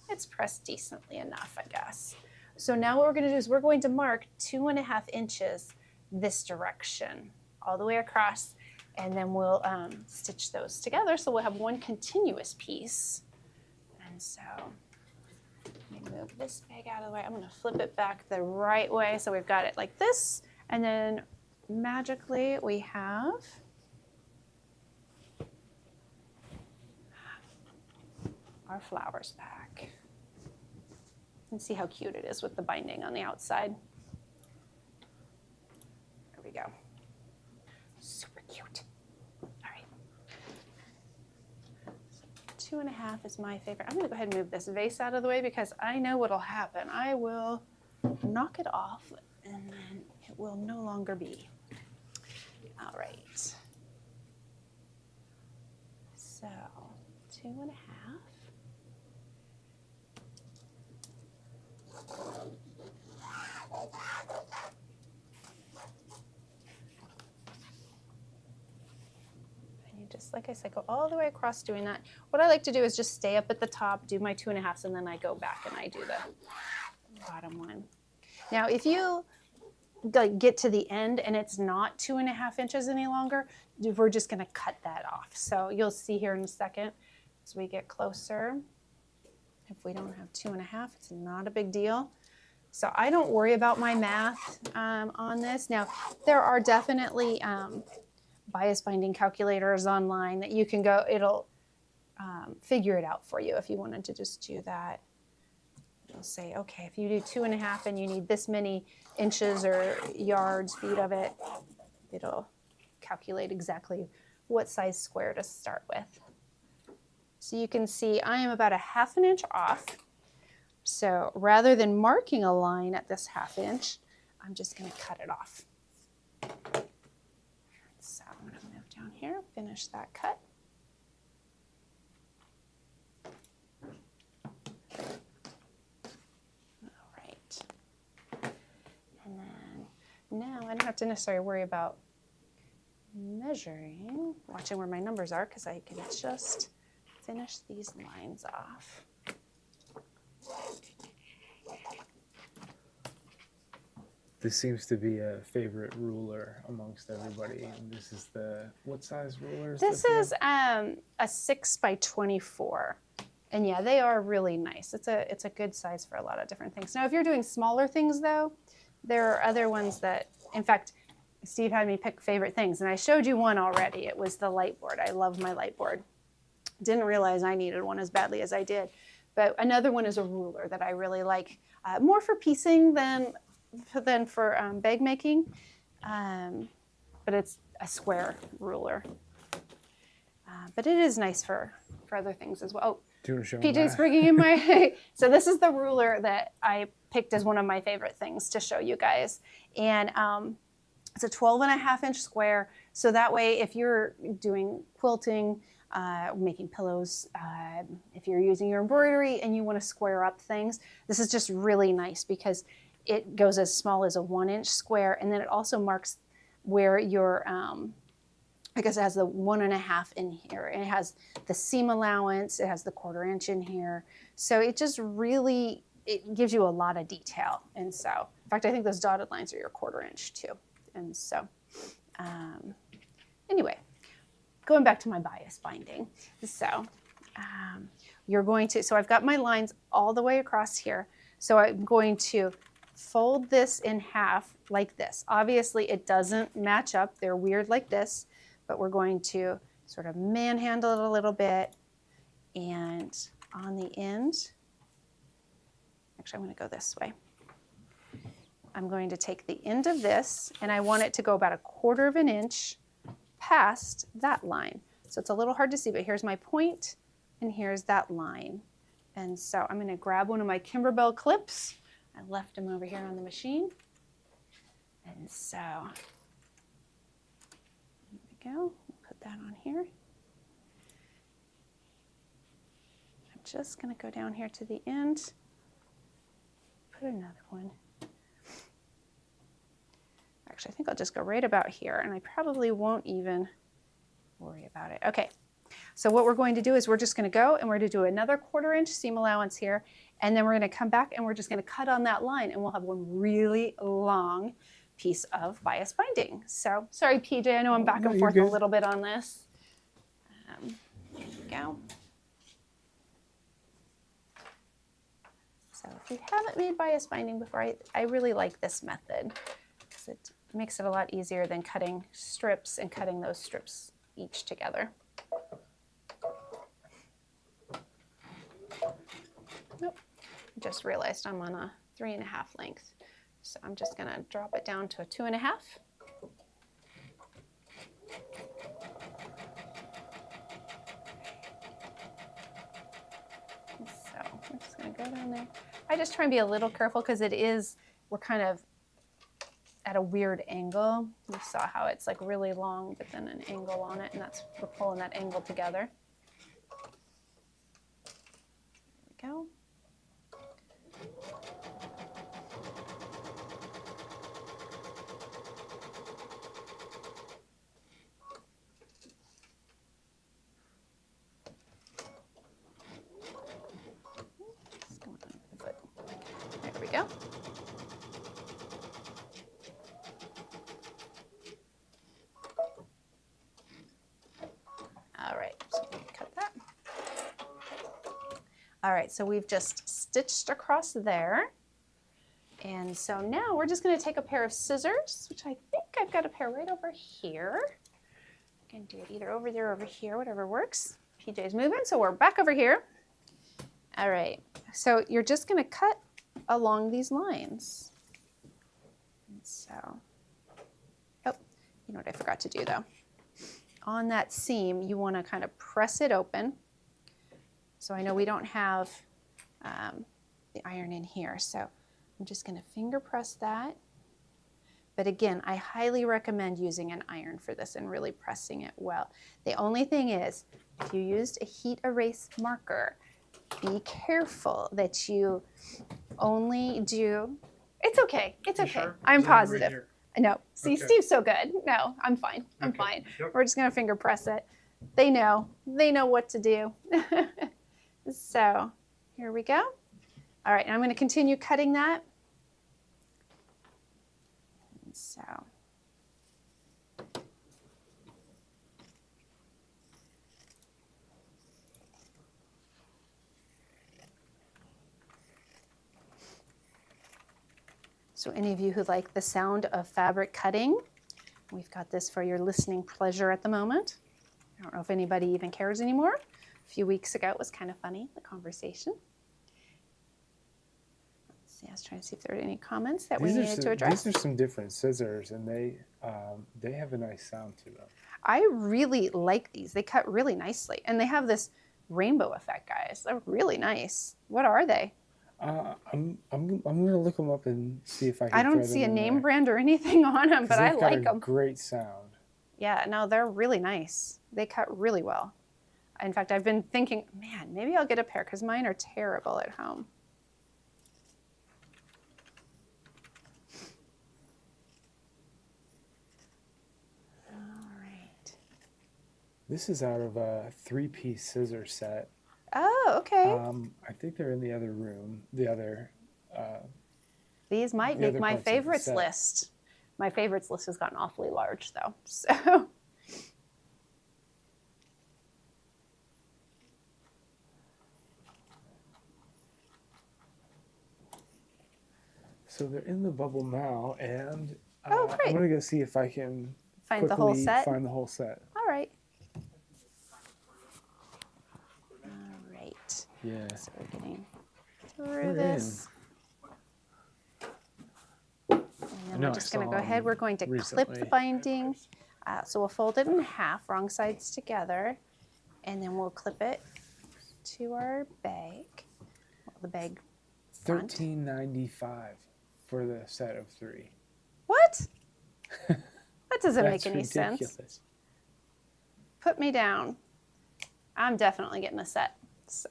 it's pressed decently enough, I guess. So now what we're going to do is we're going to mark 2.5 inches this direction all the way across, and then we'll stitch those together. So we'll have one continuous piece. And so let me move this bag out of the way. I'm going to flip it back the right way so we've got it like this, and then magically we have our flowers back. And see how cute it is with the binding on the outside. There we go. Super cute. All right. 2.5 is my favorite. I'm going to go ahead and move this vase out of the way because I know what'll happen. I will knock it off and then it will no longer be. All right. So 2.5. like I said, go all the way across doing that. What I like to do is just stay up at the top, do my 2.5s, and then I go back and I do the bottom one. Now, if you get to the end and it's not 2.5 inches any longer, we're just going to cut that off. So you'll see here in a second as we get closer. If we don't have 2.5, it's not a big deal. So I don't worry about my math on this. Now, there are definitely bias binding calculators online that you can go, it'll figure it out for you if you wanted to just do that. It'll say, okay, if you do 2.5 and you need this many inches or yards, feet of it, it'll calculate exactly what size square to start with. So you can see I am about 1/2 inch off. So rather than marking a line at this 1/2 inch, I'm just going to cut it off. So I'm going to move down here, finish that cut. All right. And then now I don't have to necessarily worry about measuring, watching where my numbers are, because I can just finish these lines off. This seems to be a favorite ruler amongst everybody. And this is what size ruler is this? This is a 6 by 24. And yeah, they are really nice. It's a good size for a lot of different things. Now, if you're doing smaller things though, there are other ones that, in fact, Steve had me pick favorite things, and I showed you one already. It was the light board. I love my light board. Didn't realize I needed one as badly as I did. But another one is a ruler that I really like, more for piecing than for bag making, but it's a square ruler. But it is nice for other things as well. Oh, do you want to show PJ's bringing in my, so this is the ruler that I picked as one of my favorite things to show you guys. And it's a 12.5 inch square. So that way, if you're doing quilting, making pillows, if you're using your embroidery and you want to square up things, this is just really nice because it goes as small as a 1 inch square, and then it also marks where your, I guess it has the 1.5 in here, and it has the seam allowance, it has the 1/4 inch in here. So it just really, it gives you a lot of detail. And so, in fact, I think those dotted lines are your 1/4 inch too. And so, anyway, going back to my bias binding. So you're going to, so I've got my lines all the way across here. So I'm going to fold this in half like this. Obviously it doesn't match up. They're weird like this, but we're going to sort of manhandle it a little bit. And on the end, actually I'm going to go this way. I'm going to take the end of this, and I want it to go about 1/4 inch past that line. So it's a little hard to see, but here's my point, and here's that line. And so I'm going to grab one of my Kimberbell clips. I left them over here on the machine. And so, there we go. Put that on here. I'm just going to go down here to the end. Put another one. Actually, I think I'll just go right about here, and I probably won't even worry about it. Okay, so what we're going to do is we're just going to go and we're going to do another 1/4 inch seam allowance here, and then we're going to come back and we're just going to cut on that line, and we'll have one really long piece of bias binding. So, sorry, PJ, I know I'm back and forth a little bit on this. There we go. So if you haven't made bias binding before, I really like this method because it makes it a lot easier than cutting strips and cutting those strips each together. Nope, just realized I'm on a 3.5 length. So I'm just gonna drop it down to a 2.5. So I'm just gonna go down there. I just try and be a little careful because we're kind of at a weird angle. You saw how it's like really long, but then an angle on it, and we're pulling that angle together. There we go. All right, so we've just stitched across there. And so now we're just gonna take a pair of scissors, which I think I've got a pair right over here. I can do it either over there or over here, whatever works. PJ's moving, so we're back over here. All right, so you're just gonna cut along these lines. And so, oh, you know what I forgot to do though? On that seam, you wanna kind of press it open. So I know we don't have the iron in here, so I'm just gonna finger press that. But again, I highly recommend using an iron for this and really pressing it well. The only thing is, if you used a heat erase marker, be careful that you only do, it's okay, it's okay. Sure? I'm Is it right positive. here? No, see, Okay. Steve's so good. No, I'm fine, I'm Okay. fine. Yep. We're just gonna finger press it. They know what to do. So here we go. All right, and I'm gonna continue cutting that. And so. So any of you who like the sound of fabric cutting, we've got this for your listening pleasure at the moment. I don't know if anybody even cares anymore. A few weeks ago, it was kind of funny, the conversation. Let's see, I was trying to see if there were any comments that we needed to address. These are some different scissors, and they have a nice sound to them. I really like these. They cut really nicely, and they have this rainbow effect, guys. They're really nice. What are they? I'm gonna look them up and see if I can. I don't see a name brand or anything on them, but I like them. Great sound. Yeah, no, they're really nice. They cut really well. In fact, I've been thinking, man, maybe I'll get a pair because mine are terrible at home. All right. This is out of a 3-piece scissor set. Oh, okay. I think they're in the other room. The other. These might the make other my parts of the favorites set. list. My favorites list has gotten awfully large, though. So. So they're in the bubble now, and Oh, great. I'm gonna go see if I can Find the whole quickly set? Find the whole set. All right. All right. Yeah. So we're getting through We're this. And then know we're I just going to saw go ahead. them We're going to clip recently. the binding. So we'll fold it in half, wrong sides together, and then we'll clip it to our bag. Well, the bag front. $13.95 for the set of 3. What? That doesn't make That's any sense. ridiculous. Put me down. I'm definitely getting a set. So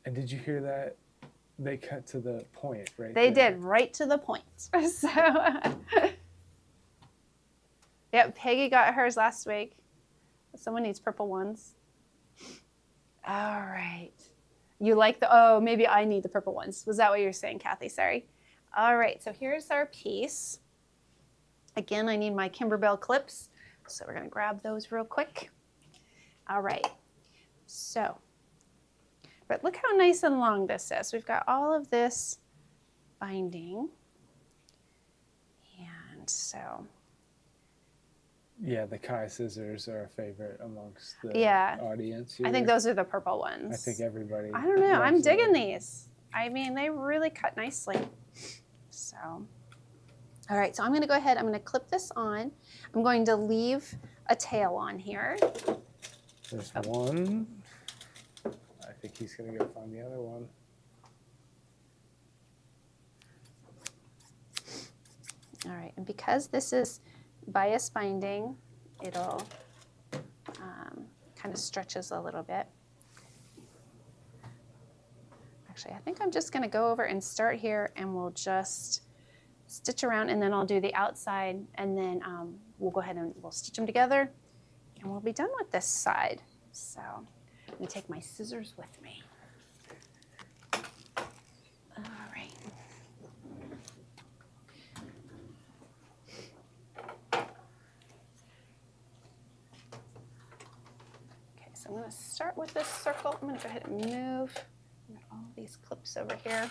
And did you hear that? They cut to the point, right? they there. did right to the point. So yep, Peggy got hers last week. Someone needs purple ones. All right. You like the, oh, maybe I need the purple ones. Was that what you're saying, Kathy? Sorry. All right, so here's our piece. Again, I need my Kimberbell clips, so we're gonna grab those real quick. All right, so, but look how nice and long this is. We've got all of this binding, and so. Yeah, the Kai scissors are a favorite amongst the Yeah. audience. I think here. those are the purple ones. I think everybody. I don't know, I'm loves them. digging these. I mean, they really cut nicely. So, all right, so I'm gonna go ahead, I'm gonna clip this on. I'm going to leave a tail on here. There's one. I think he's gonna go find the other one. All right, and because this is bias binding, it'll kind of stretches a little bit. Actually, I think I'm just gonna go over and start here and we'll just stitch around and then I'll do the outside and then we'll go ahead and we'll stitch them together and we'll be done with this side. So I'm gonna take my scissors with me. All right. Okay, so I'm gonna start with this circle. I'm gonna go ahead and move Got all these clips over here.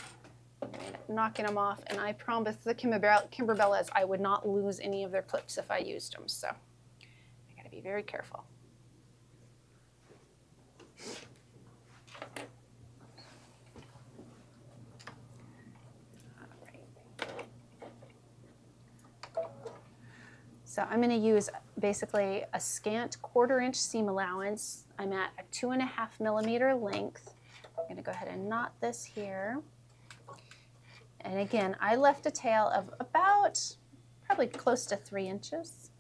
Knocking them off, and I promised the Kimberbellas I would not lose any of their clips if I used them, so I gotta be very careful. All right. So I'm gonna use basically a scant 1/4 inch seam allowance. I'm at a 2.5 millimeter length. I'm gonna go ahead and knot this here. And again, I left a tail of about probably close to 3 inches.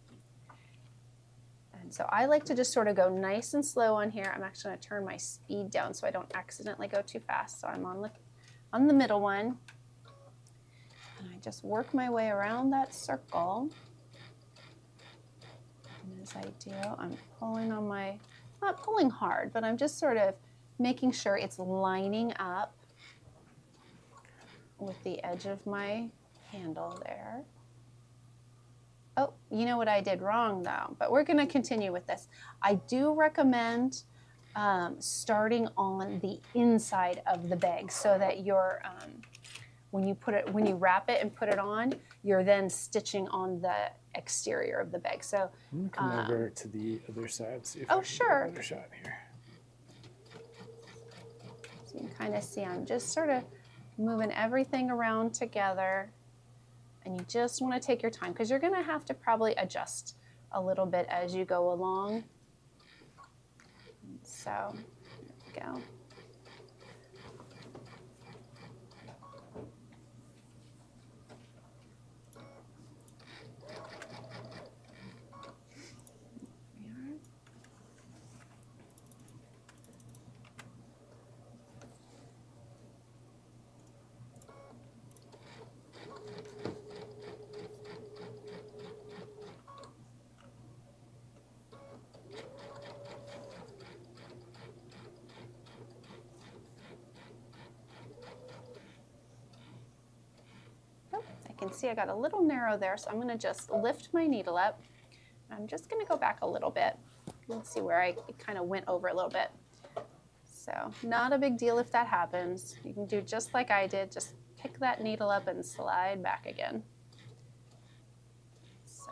And so I like to just sort of go nice and slow on here. I'm actually going to turn my speed down so I don't accidentally go too fast. So I'm on the middle one. And I just work my way around that circle. And as I do, I'm pulling on my, not pulling hard, but I'm just sort of making sure it's lining up with the edge of my handle there. Oh, you know what I did wrong though, but we're gonna continue with this. I do recommend starting on the inside of the bag so that you're, when you wrap it and put it on, you're then stitching on the exterior of the bag. So I'm gonna come over to the other side, see if oh, I can sure. get a better shot here. So you can kind of see I'm just sort of moving everything around together, and you just want to take your time because you're going to have to probably adjust a little bit as you go along. So there we go. Can see I got a little narrow there, so I'm going to just lift my needle up. I'm just going to go back a little bit. Let's see where I kind of went over a little bit. So not a big deal if that happens. You can do just like I did, just pick that needle up and slide back again. So.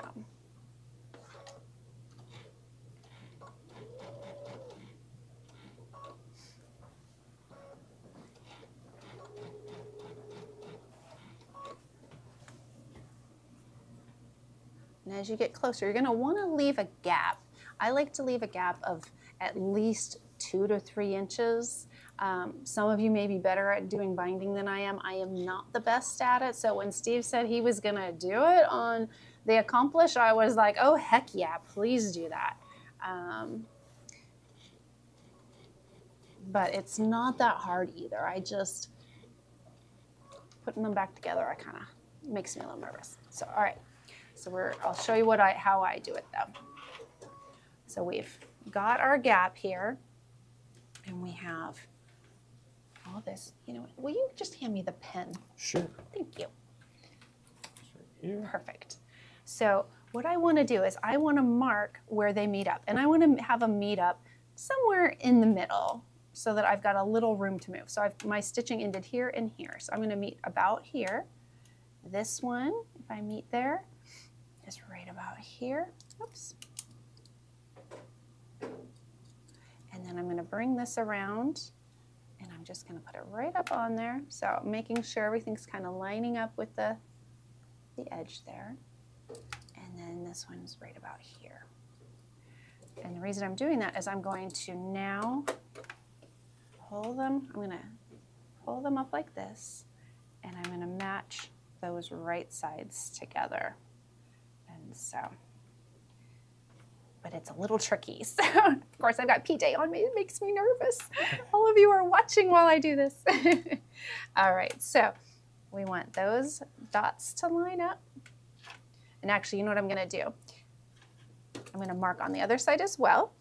And as you get closer, you're going to want to leave a gap. I like to leave a gap of at least 2 to 3 inches. Some of you may be better at doing binding than I am. I am not the best at it. So when Steve said he was going to do it on the Accomplish, I was like, oh, heck yeah, please do that. But it's not that hard either. I just, putting them back together, I kind of makes me a little nervous. So, all right. So I'll show you how I do it though. So we've got our gap here, and we have all this. You know what? Will you just hand me the pen? Sure. Thank you. Right here. Perfect. So what I want to do is I want to mark where they meet up, and I want to have them meet up somewhere in the middle so that I've got a little room to move. So my stitching ended here and here. So I'm going to meet about here. This one, if I meet there, is right about here. Oops. And then I'm going to bring this around, and I'm just going to put it right up on there. So making sure everything's kind of lining up with the edge there. And then this one's right about here. And the reason I'm doing that is I'm going to now pull them. I'm going to pull them up like this, and I'm going to match those right sides together. And so, but it's a little tricky. So, of course, I've got PJ on me. It makes me nervous. All of you are watching while I do this. All right, so we want those dots to line up. And actually, you know what I'm going to do? I'm going to mark on the other side as well,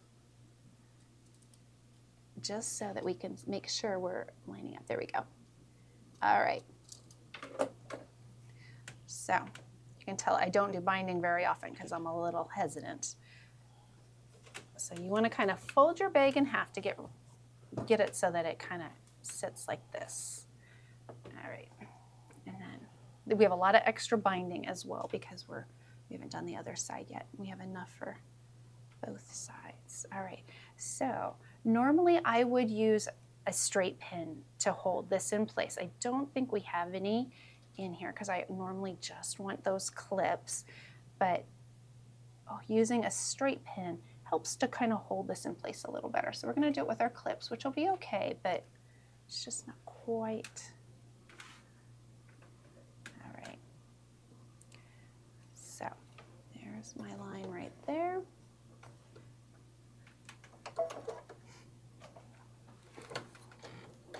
just so that we can make sure we're lining up. There we go. All right. So you can tell I don't do binding very often because I'm a little hesitant. So you want to kind of fold your bag in half to get it so that it kind of sits like this. All right, and then we have a lot of extra binding as well because we haven't done the other side yet. We have enough for both sides. All right, so normally I would use a straight pin to hold this in place. I don't think we have any in here because I normally just want those clips, but using a straight pin helps to kind of hold this in place a little better. So we're going to do it with our clips, which will be okay, but it's just not quite. All right. So there's my line right there.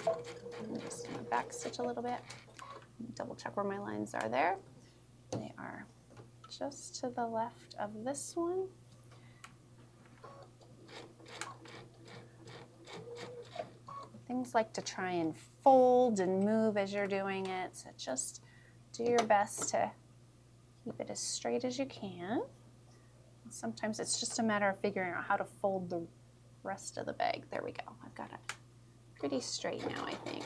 I'm just going to back stitch a little bit. Double check where my lines are there. They are just to the left of this one. Things like to try and fold and move as you're doing it, so just do your best to keep it as straight as you can. Sometimes it's just a matter of figuring out how to fold the rest of the bag. There we go. I've got it pretty straight now, I think.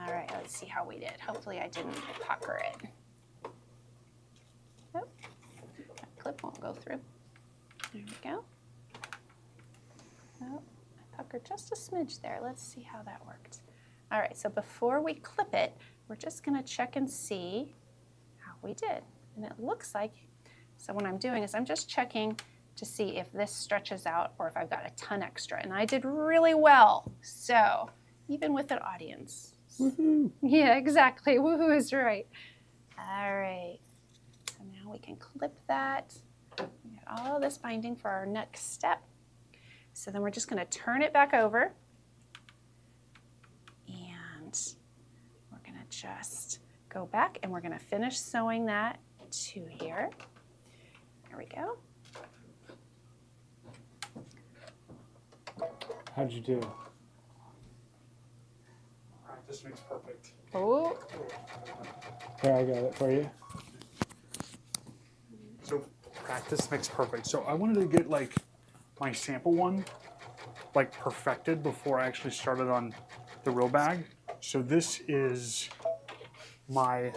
All right, let's see how we did. Hopefully I didn't pucker it. Oh, that clip won't go through. There we go. Oh, I puckered just a smidge there. Let's see how that worked. All right, so before we clip it, we're just gonna check and see how we did. And it looks like, so what I'm doing is I'm just checking to see if this stretches out or if I've got a ton extra. And I did really well. So even with an audience. Woohoo! Yeah, exactly. Woohoo is right. All right. So now we can clip that. We got all of this binding for our next step. So then we're just going to turn it back over. And we're going to just go back and we're going to finish sewing that to here. There we go. How'd you do? This makes perfect. Oh. Here, I got it for you. So practice makes perfect. So I wanted to get like my sample one like perfected before I actually started on the real bag. So this is my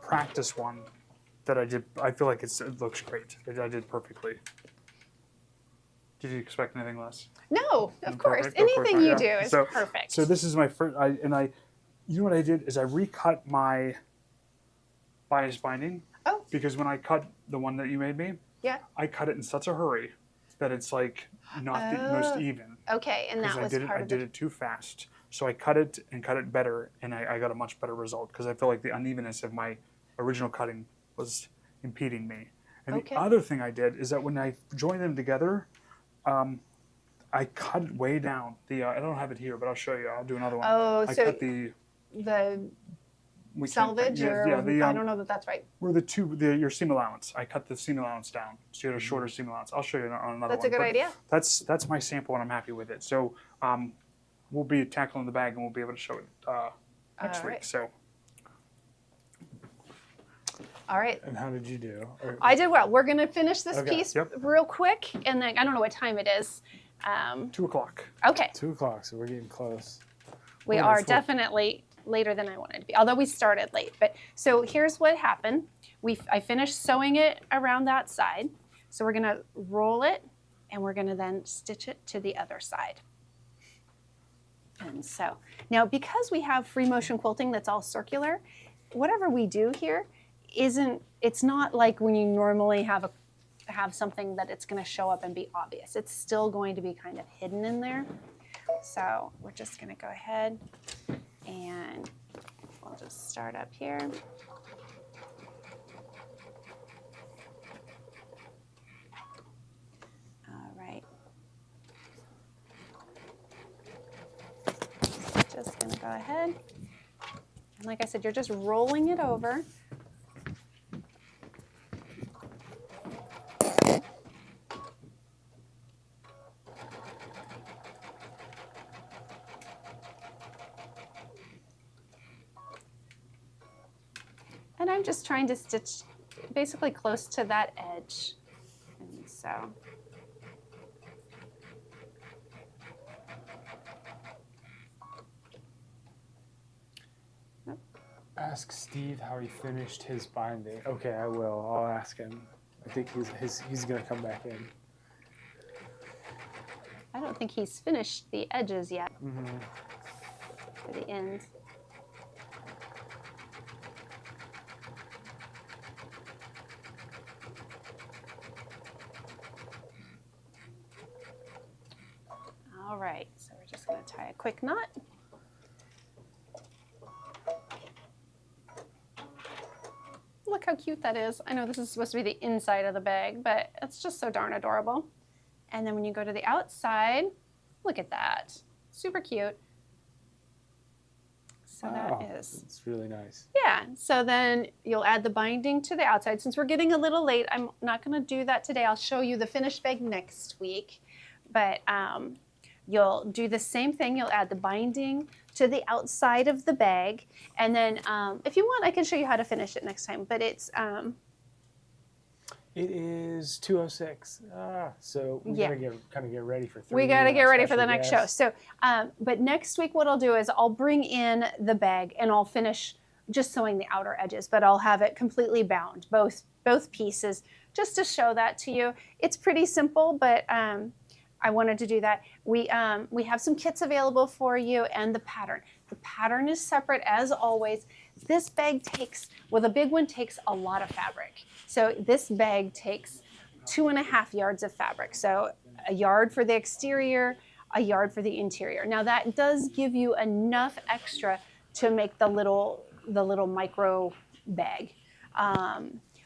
practice one that I did. I feel like it looks great. I did perfectly. Did you expect anything less? No, of course. Perfect, of course Anything not, you yeah. do is So- perfect. So this is my first, you know what I did is I recut my bias binding. Oh. Because when I cut the one that you made me, Yeah. I cut it in such a hurry that it's like not the most even. Okay, and that Because was I did it too fast. So I cut it and cut it better, and I got a much better result because I feel like the unevenness of my original cutting was impeding me. And Okay. the other thing I did is that when I joined them together, I cut it way down. I don't have it here, but I'll show you. I'll do another one. Oh, I so cut the selvage, or I don't know that that's right. where your seam allowance. I cut the seam allowance down, so you had a shorter seam allowance. I'll show you on another That's one. a good but idea. That's my sample, and I'm happy with it. So we'll be tackling the bag, and we'll be able to show it next All week. right. So All right. And how did you do? I did well. We're going to finish this Okay. piece Yep. real quick, and then I don't know what time it is. 2 o'clock. Okay, 2 o'clock, so we're getting close. we Oh, are that's cool. definitely later than I wanted to be, although we started late. But so here's what happened. I finished sewing it around that side. So we're going to roll it, and we're going to then stitch it to the other side. And so now, because we have free motion quilting that's all circular, whatever we do here it's not like when you normally have something that it's going to show up and be obvious. It's still going to be kind of hidden in there. So we're just going to go ahead and we'll just start up here. All right. Just going to go ahead. And like I said, you're just rolling it over. And I'm just trying to stitch basically close to that edge. And so Ask Steve how he finished his binding. Okay, I will. I'll ask him. I think he's gonna come back in. I don't think he's finished the edges yet. Mm-hmm. For the ends. All right, so we're just going to tie a quick knot. Look how cute that is. I know this is supposed to be the inside of the bag, but it's just so darn adorable. And then when you go to the outside, look at that. Super cute. So Wow, that is. it's really nice. Yeah, so then you'll add the binding to the outside. Since we're getting a little late, I'm not going to do that today. I'll show you the finished bag next week. But you'll do the same thing. You'll add the binding to the outside of the bag. And then if you want, I can show you how to finish it next time. But it's... It is 2:06. So we gotta kind of get ready for. We gotta get ready for the next show. guest. So, but next week, what I'll do is I'll bring in the bag and I'll finish just sewing the outer edges, but I'll have it completely bound, both pieces, just to show that to you. It's pretty simple, but I wanted to do that. We have some kits available for you and the pattern. The pattern is separate as always. This bag takes, well, the big one takes a lot of fabric. So this bag takes 2.5 yards of fabric. So a yard for the exterior, a yard for the interior. Now that does give you enough extra to make the little micro bag.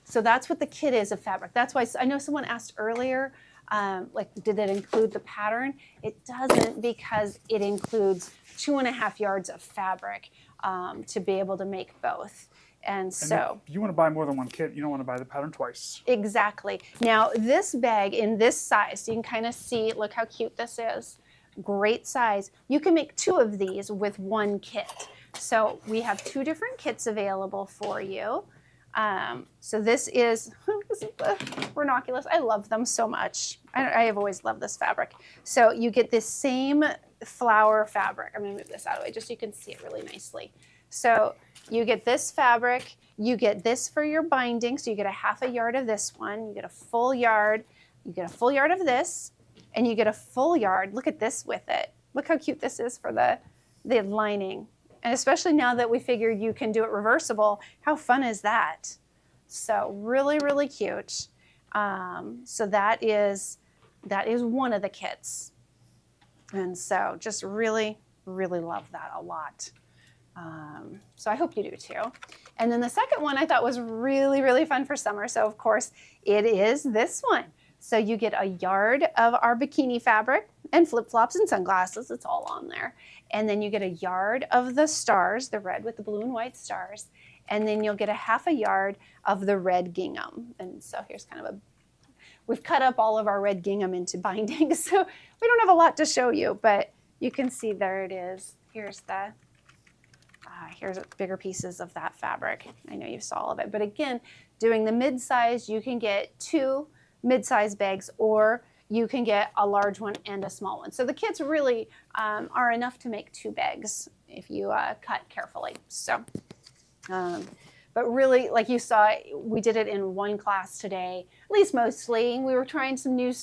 So that's what the kit is of fabric. That's why I know someone asked earlier, like, did it include the pattern? It doesn't, because it includes 2.5 yards of fabric to be able to make both. And so if you want to buy more than one kit, you don't want to buy the pattern twice. exactly. Now this bag in this size, you can kind of see, look how cute this is. Great size. You can make 2 of these with 1 kit. So we have 2 different kits available for you. So this is the ranunculus. I love them so much. I have always loved this fabric. So you get this same flower fabric. I'm going to move this out of the way just so you can see it really nicely. So you get this fabric, you get this for your binding. So you get a 1/2 yard of this one, you get a full yard, you get a full yard of this, and you get a full yard. Look at this with it. Look how cute this is for the lining. And especially now that we figured you can do it reversible, how fun is that? So really, really cute. So that is one of the kits. And so just really, really love that a lot. So I hope you do too. And then the second one I thought was really, really fun for summer. So of course it is this one. So you get a yard of our bikini fabric and flip-flops and sunglasses. It's all on there. And then you get a yard of the stars, the red with the blue and white stars. And then you'll get a 1/2 yard of the red gingham. And so here's kind of we've cut up all of our red gingham into binding. So we don't have a lot to show you, but you can see there it is. Here's bigger pieces of that fabric. I know you saw all of it. But again, doing the mid-size, you can get 2 mid-size bags, or you can get a large one and a small one. So the kits really are enough to make 2 bags if you cut carefully. So, but really, like you saw, we did it in one class today, at least mostly. We were trying some new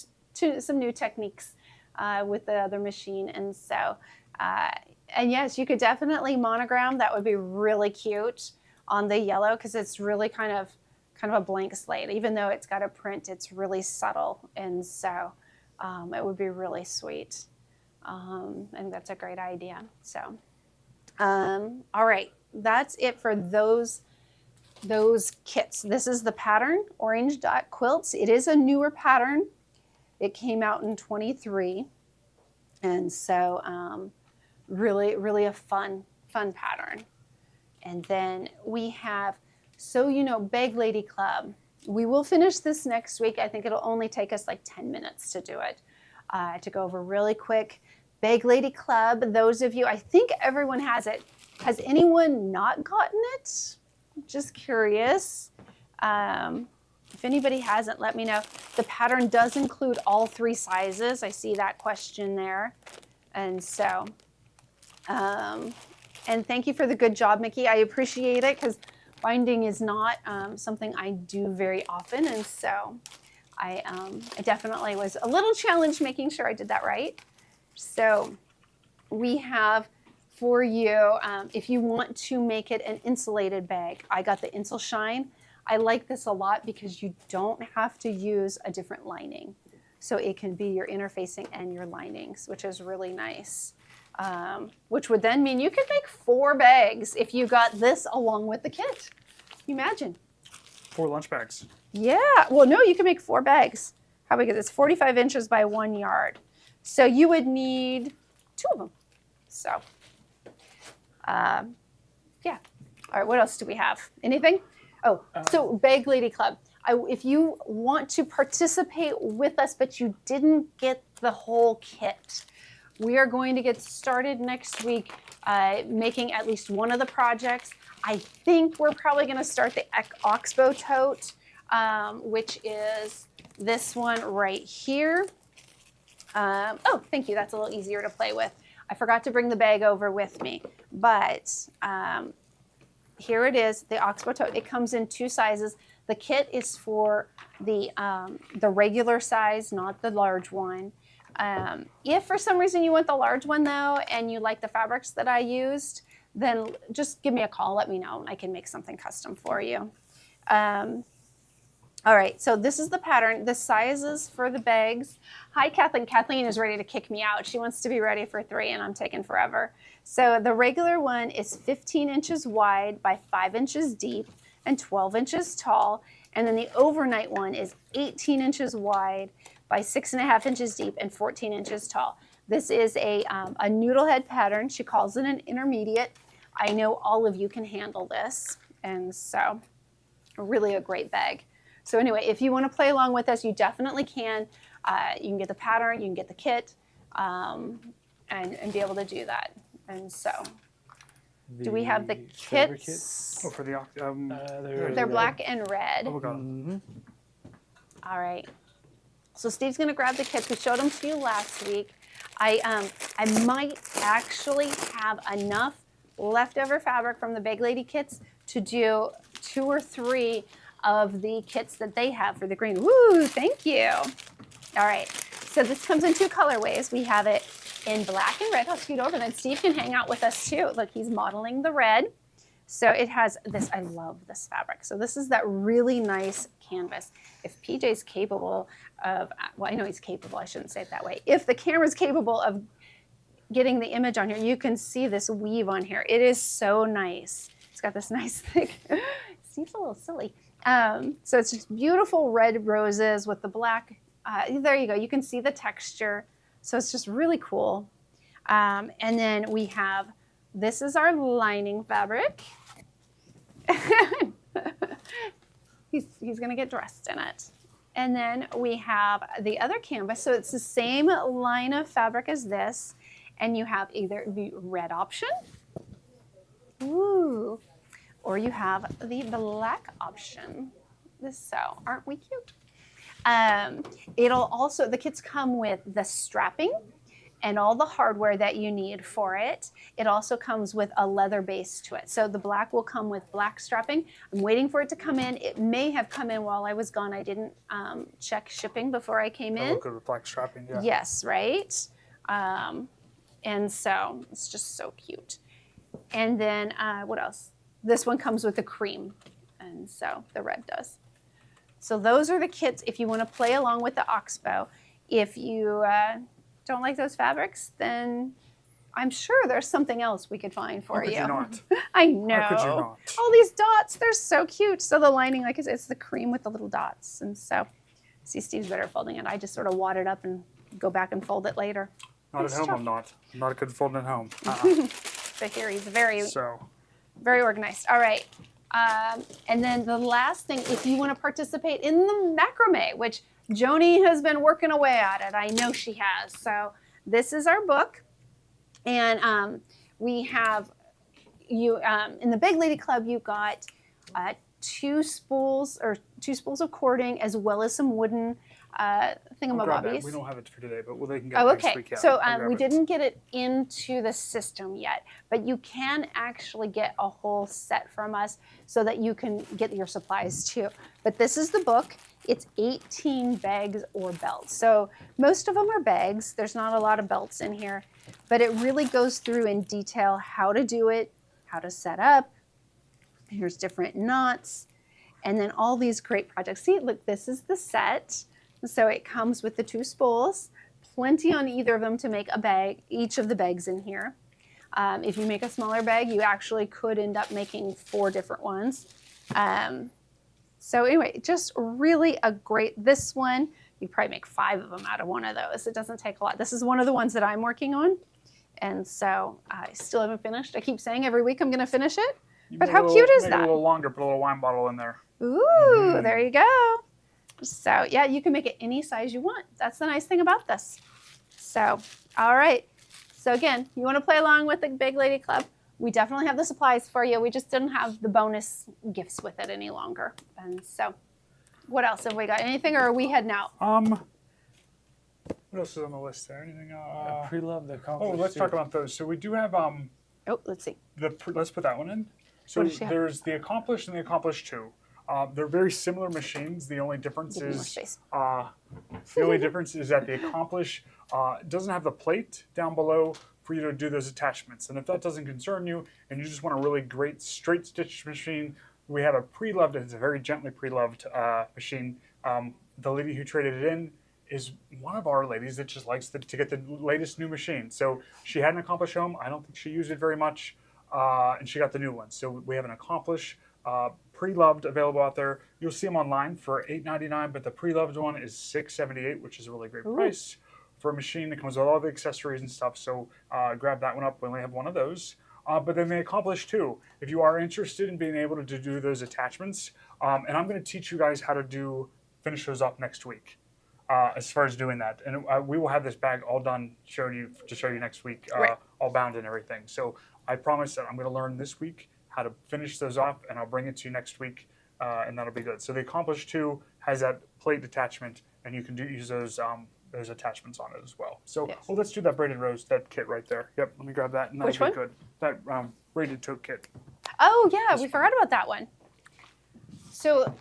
techniques with the other machine, and so. And yes, you could definitely monogram. That would be really cute on the yellow, because it's really kind of a blank slate. Even though it's got a print, it's really subtle, and so it would be really sweet. And that's a great idea. So, all right, that's it for those kits. This is the pattern, Orange Dot Quilts. It is a newer pattern. It came out in 23, and so. Really, really a fun pattern. And then we have, Bag Lady Club. We will finish this next week. I think it'll only take us like 10 minutes to do it. To go over really quick. Bag Lady Club, those of you, I think everyone has it. Has anyone not gotten it? Just curious. If anybody hasn't, let me know. The pattern does include all 3 sizes. I see that question there. And so, And thank you for the good job, Mickey. I appreciate it because binding is not something I do very often. And so I definitely was a little challenged making sure I did that right. So we have for you, if you want to make it an insulated bag, I got the Insul Shine. I like this a lot because you don't have to use a different lining. So it can be your interfacing and your linings, which is really nice. Which would then mean you could make 4 bags if you got this along with the kit. Imagine. 4 lunch bags. Yeah. Well, no, you can make 4 bags. How big is it? It's 45 inches by 1 yard. So you would need 2 of them. So, yeah. All right, what else do we have? Anything? Oh, so Bag Lady Club. If you want to participate with us, but you didn't get the whole kit, we are going to get started next week making at least one of the projects. I think we're probably going to start the Oxbow tote, which is this one right here. Oh, thank you. That's a little easier to play with. I forgot to bring the bag over with me, but here it is, the Oxbow tote. It comes in 2 sizes. The kit is for the regular size, not the large one. If for some reason you want the large one though, and you like the fabrics that I used, then just give me a call, let me know, and I can make something custom for you. All right, so this is the pattern. The sizes for the bags. Hi, Kathleen. Kathleen is ready to kick me out. She wants to be ready for 3, and I'm taking forever. So the regular one is 15 inches wide by 5 inches deep and 12 inches tall. And then the overnight one is 18 inches wide by 6.5 inches deep and 14 inches tall. This is a noodle head pattern. She calls it an intermediate. I know all of you can handle this, and so really a great bag. So anyway, if you want to play along with us, you definitely can. You can get the pattern, you can get the kit, and be able to do that. And so, do we have the kits? Oh, for the They're black and red. Oh, we got All right. So Steve's going to grab the kits. We showed them to you last week. I might actually have enough leftover fabric from the Big Lady kits to do 2 or 3 of the kits that they have for the green. Woo, thank you. All right, so this comes in 2 colorways. We have it in black and red. I'll scoot over, then Steve can hang out with us too. Look, he's modeling the red. So it has this, I love this fabric. So this is that really nice canvas. If PJ's capable of, well, I know he's capable, I shouldn't say it that way. If the camera's capable of getting the image on here, you can see this weave on here. It is so nice. It's got this nice thick, Steve's a little silly. So it's just beautiful red roses with the black. There you go. You can see the texture. So it's just really cool. And then we have, this is our lining fabric. He's going to get dressed in it. And then we have the other canvas. So it's the same line of fabric as this. And you have either the red option. Ooh. Or you have the black option. So aren't we cute? It'll also, the kits come with the strapping and all the hardware that you need for it. It also comes with a leather base to it. So the black will come with black strapping. I'm waiting for it to come in. It may have come in while I was gone. I didn't check shipping before I came in. look good with black strapping, yeah. Yes, right? And so it's just so cute. And then what else? This one comes with the cream, and so the red does. So those are the kits if you want to play along with the Oxbow. If you don't like those fabrics, then I'm sure there's something else we could find for you. How could you not? I know. How could you not? All these dots, they're so cute. So the lining, like I said, it's the cream with the little dots. And so, see, Steve's better folding it. I just sort of wad it up and go back and fold it later. Not at home, I'm not. I'm not a good folding at home. So here he's very So. Very organized. All right. And then the last thing, if you want to participate in the macrame, which Joni has been working away at it. I know she has. So this is our book. And we have you in the Big Lady Club, you got 2 spools of cording as well as some wooden Grab that. We thingamabobbies. don't have it for today, but they can get Oh, it next okay. week. Yeah, So I'll grab we it. didn't get it into the system yet, but you can actually get a whole set from us so that you can get your supplies too. But this is the book. It's 18 bags or belts. So most of them are bags. There's not a lot of belts in here, but it really goes through in detail how to do it, how to set up. Here's different knots, and then all these great projects. See, look, this is the set. So it comes with the 2 spools, plenty on either of them to make a bag, each of the bags in here. If you make a smaller bag, you actually could end up making 4 different ones. So anyway, just really a great, this one, you probably make 5 of them out of one of those. It doesn't take a lot. This is one of the ones that I'm working on. And so I still haven't finished. I keep saying every week I'm going to finish it. But how cute is Make that? it a little longer, put a little wine bottle in there. Ooh, there you go. So yeah, you can make it any size you want. That's the nice thing about this. So, all right. So again, you want to play along with the Big Lady Club, we definitely have the supplies for you. We just didn't have the bonus gifts with it any longer. And so what else have we got? Anything, or are we heading out? What else is on the list there? Anything? Pre-love the Oh, accomplished. let's talk about those. So we do have Oh, let's see. let's put that one in. So What does she have? there's the Accomplished and the Accomplished 2. They're very similar machines. The only difference Give me more is space. that the Accomplished doesn't have the plate down below for you to do those attachments. And if that doesn't concern you, and you just want a really great straight stitch machine, we have a pre-loved. It's a very gently pre-loved machine. The lady who traded it in is one of our ladies that just likes to get the latest new machine. So she had an Accomplished home. I don't think she used it very much, and she got the new one. So we have an Accomplished pre-loved available out there. You'll see them online for $8.99, but the pre-loved one is $6.78, which is a really great price for a machine that comes with all the accessories and stuff. So grab that one up. We only have one of those. But then the Accomplished 2, if you are interested in being able to do those attachments, and I'm going to teach you guys how to finish those up next week. As far as doing that, and we will have this bag all done to show you next week, all bound and everything. So I promise that I'm going to learn this week how to finish those off, and I'll bring it to you next week, and that'll be good. So the Accomplished 2 has that plate attachment, and you can use those attachments on it as well. So let's do that braided rose, that kit right there. Yep, let me grab that, and that'll Which be one? good. That braided tote kit. Oh yeah, we forgot about that one. So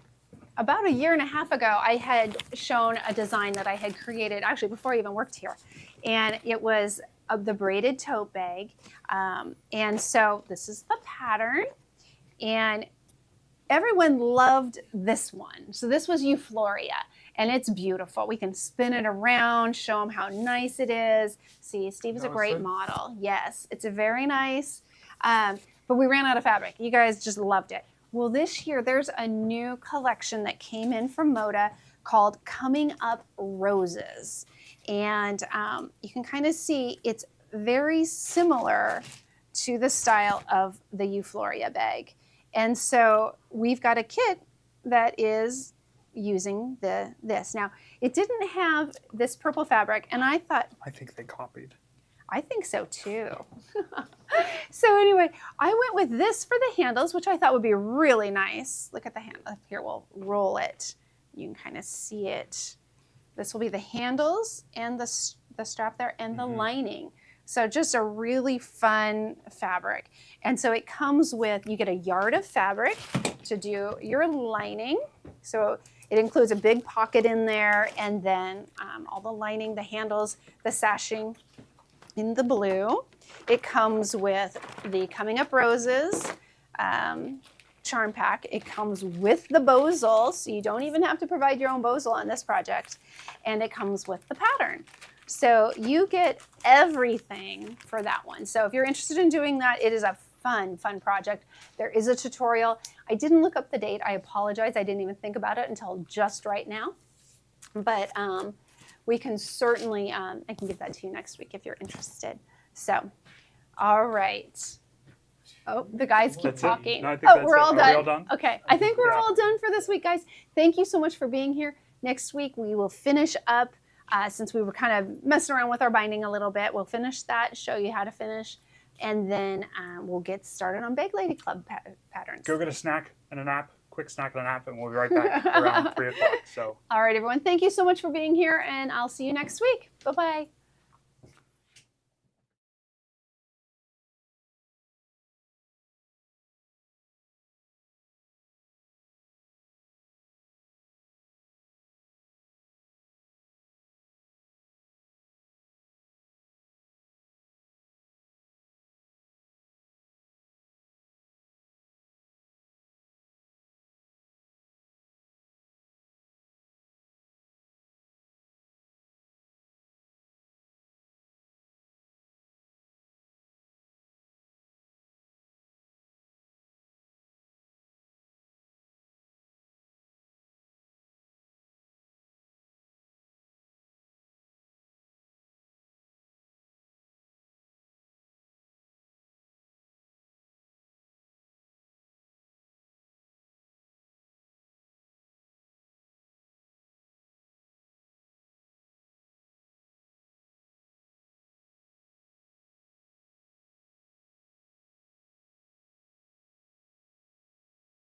about 1.5 years ago, I had shown a design that I had created, actually before I even worked here. And it was the braided tote bag. And so this is the pattern. And everyone loved this one. So this was Euphoria. And it's beautiful. We can spin it around, show them how nice it is. See, Steve is a great model. Yes, it's a very nice. But we ran out of fabric. You guys just loved it. Well, this year there's a new collection that came in from Moda called Coming Up Roses. And you can kind of see it's very similar to the style of the Euphoria bag. And so we've got a kit that is using this. Now, it didn't have this purple fabric, and I thought, I think they copied. I think so too. So anyway, I went with this for the handles, which I thought would be really nice. Look at the handle. Up here, we'll roll it. You can kind of see it. This will be the handles and the strap there and the lining. So just a really fun fabric. And so it comes with, you get 1 yard of fabric to do your lining. So it includes a big pocket in there, and then all the lining, the handles, the sashing in the blue. It comes with the Coming Up Roses charm pack. It comes with the bozal, so you don't even have to provide your own bozal on this project. And it comes with the pattern. So you get everything for that one. So if you're interested in doing that, it is a fun project. There is a tutorial. I didn't look up the date. I apologize. I didn't even think about it until just right now. But we can certainly, I can give that to you next week if you're interested. So, all right. Oh, the guys keep talking. No, I think that's we're it. all Are done. we all done? Okay, I think we're all done for this week, guys. Thank you so much for being here. Next week, we will finish up, since we were kind of messing around with our binding a little bit, we'll finish that, show you how to finish, and then we'll get started on Big Lady Club patterns. Go get a snack and a nap. quick snack and a nap, and we'll be right back around 3 o'clock. So. All right, everyone. Thank you so much for being here, and I'll see you next week. Bye-bye.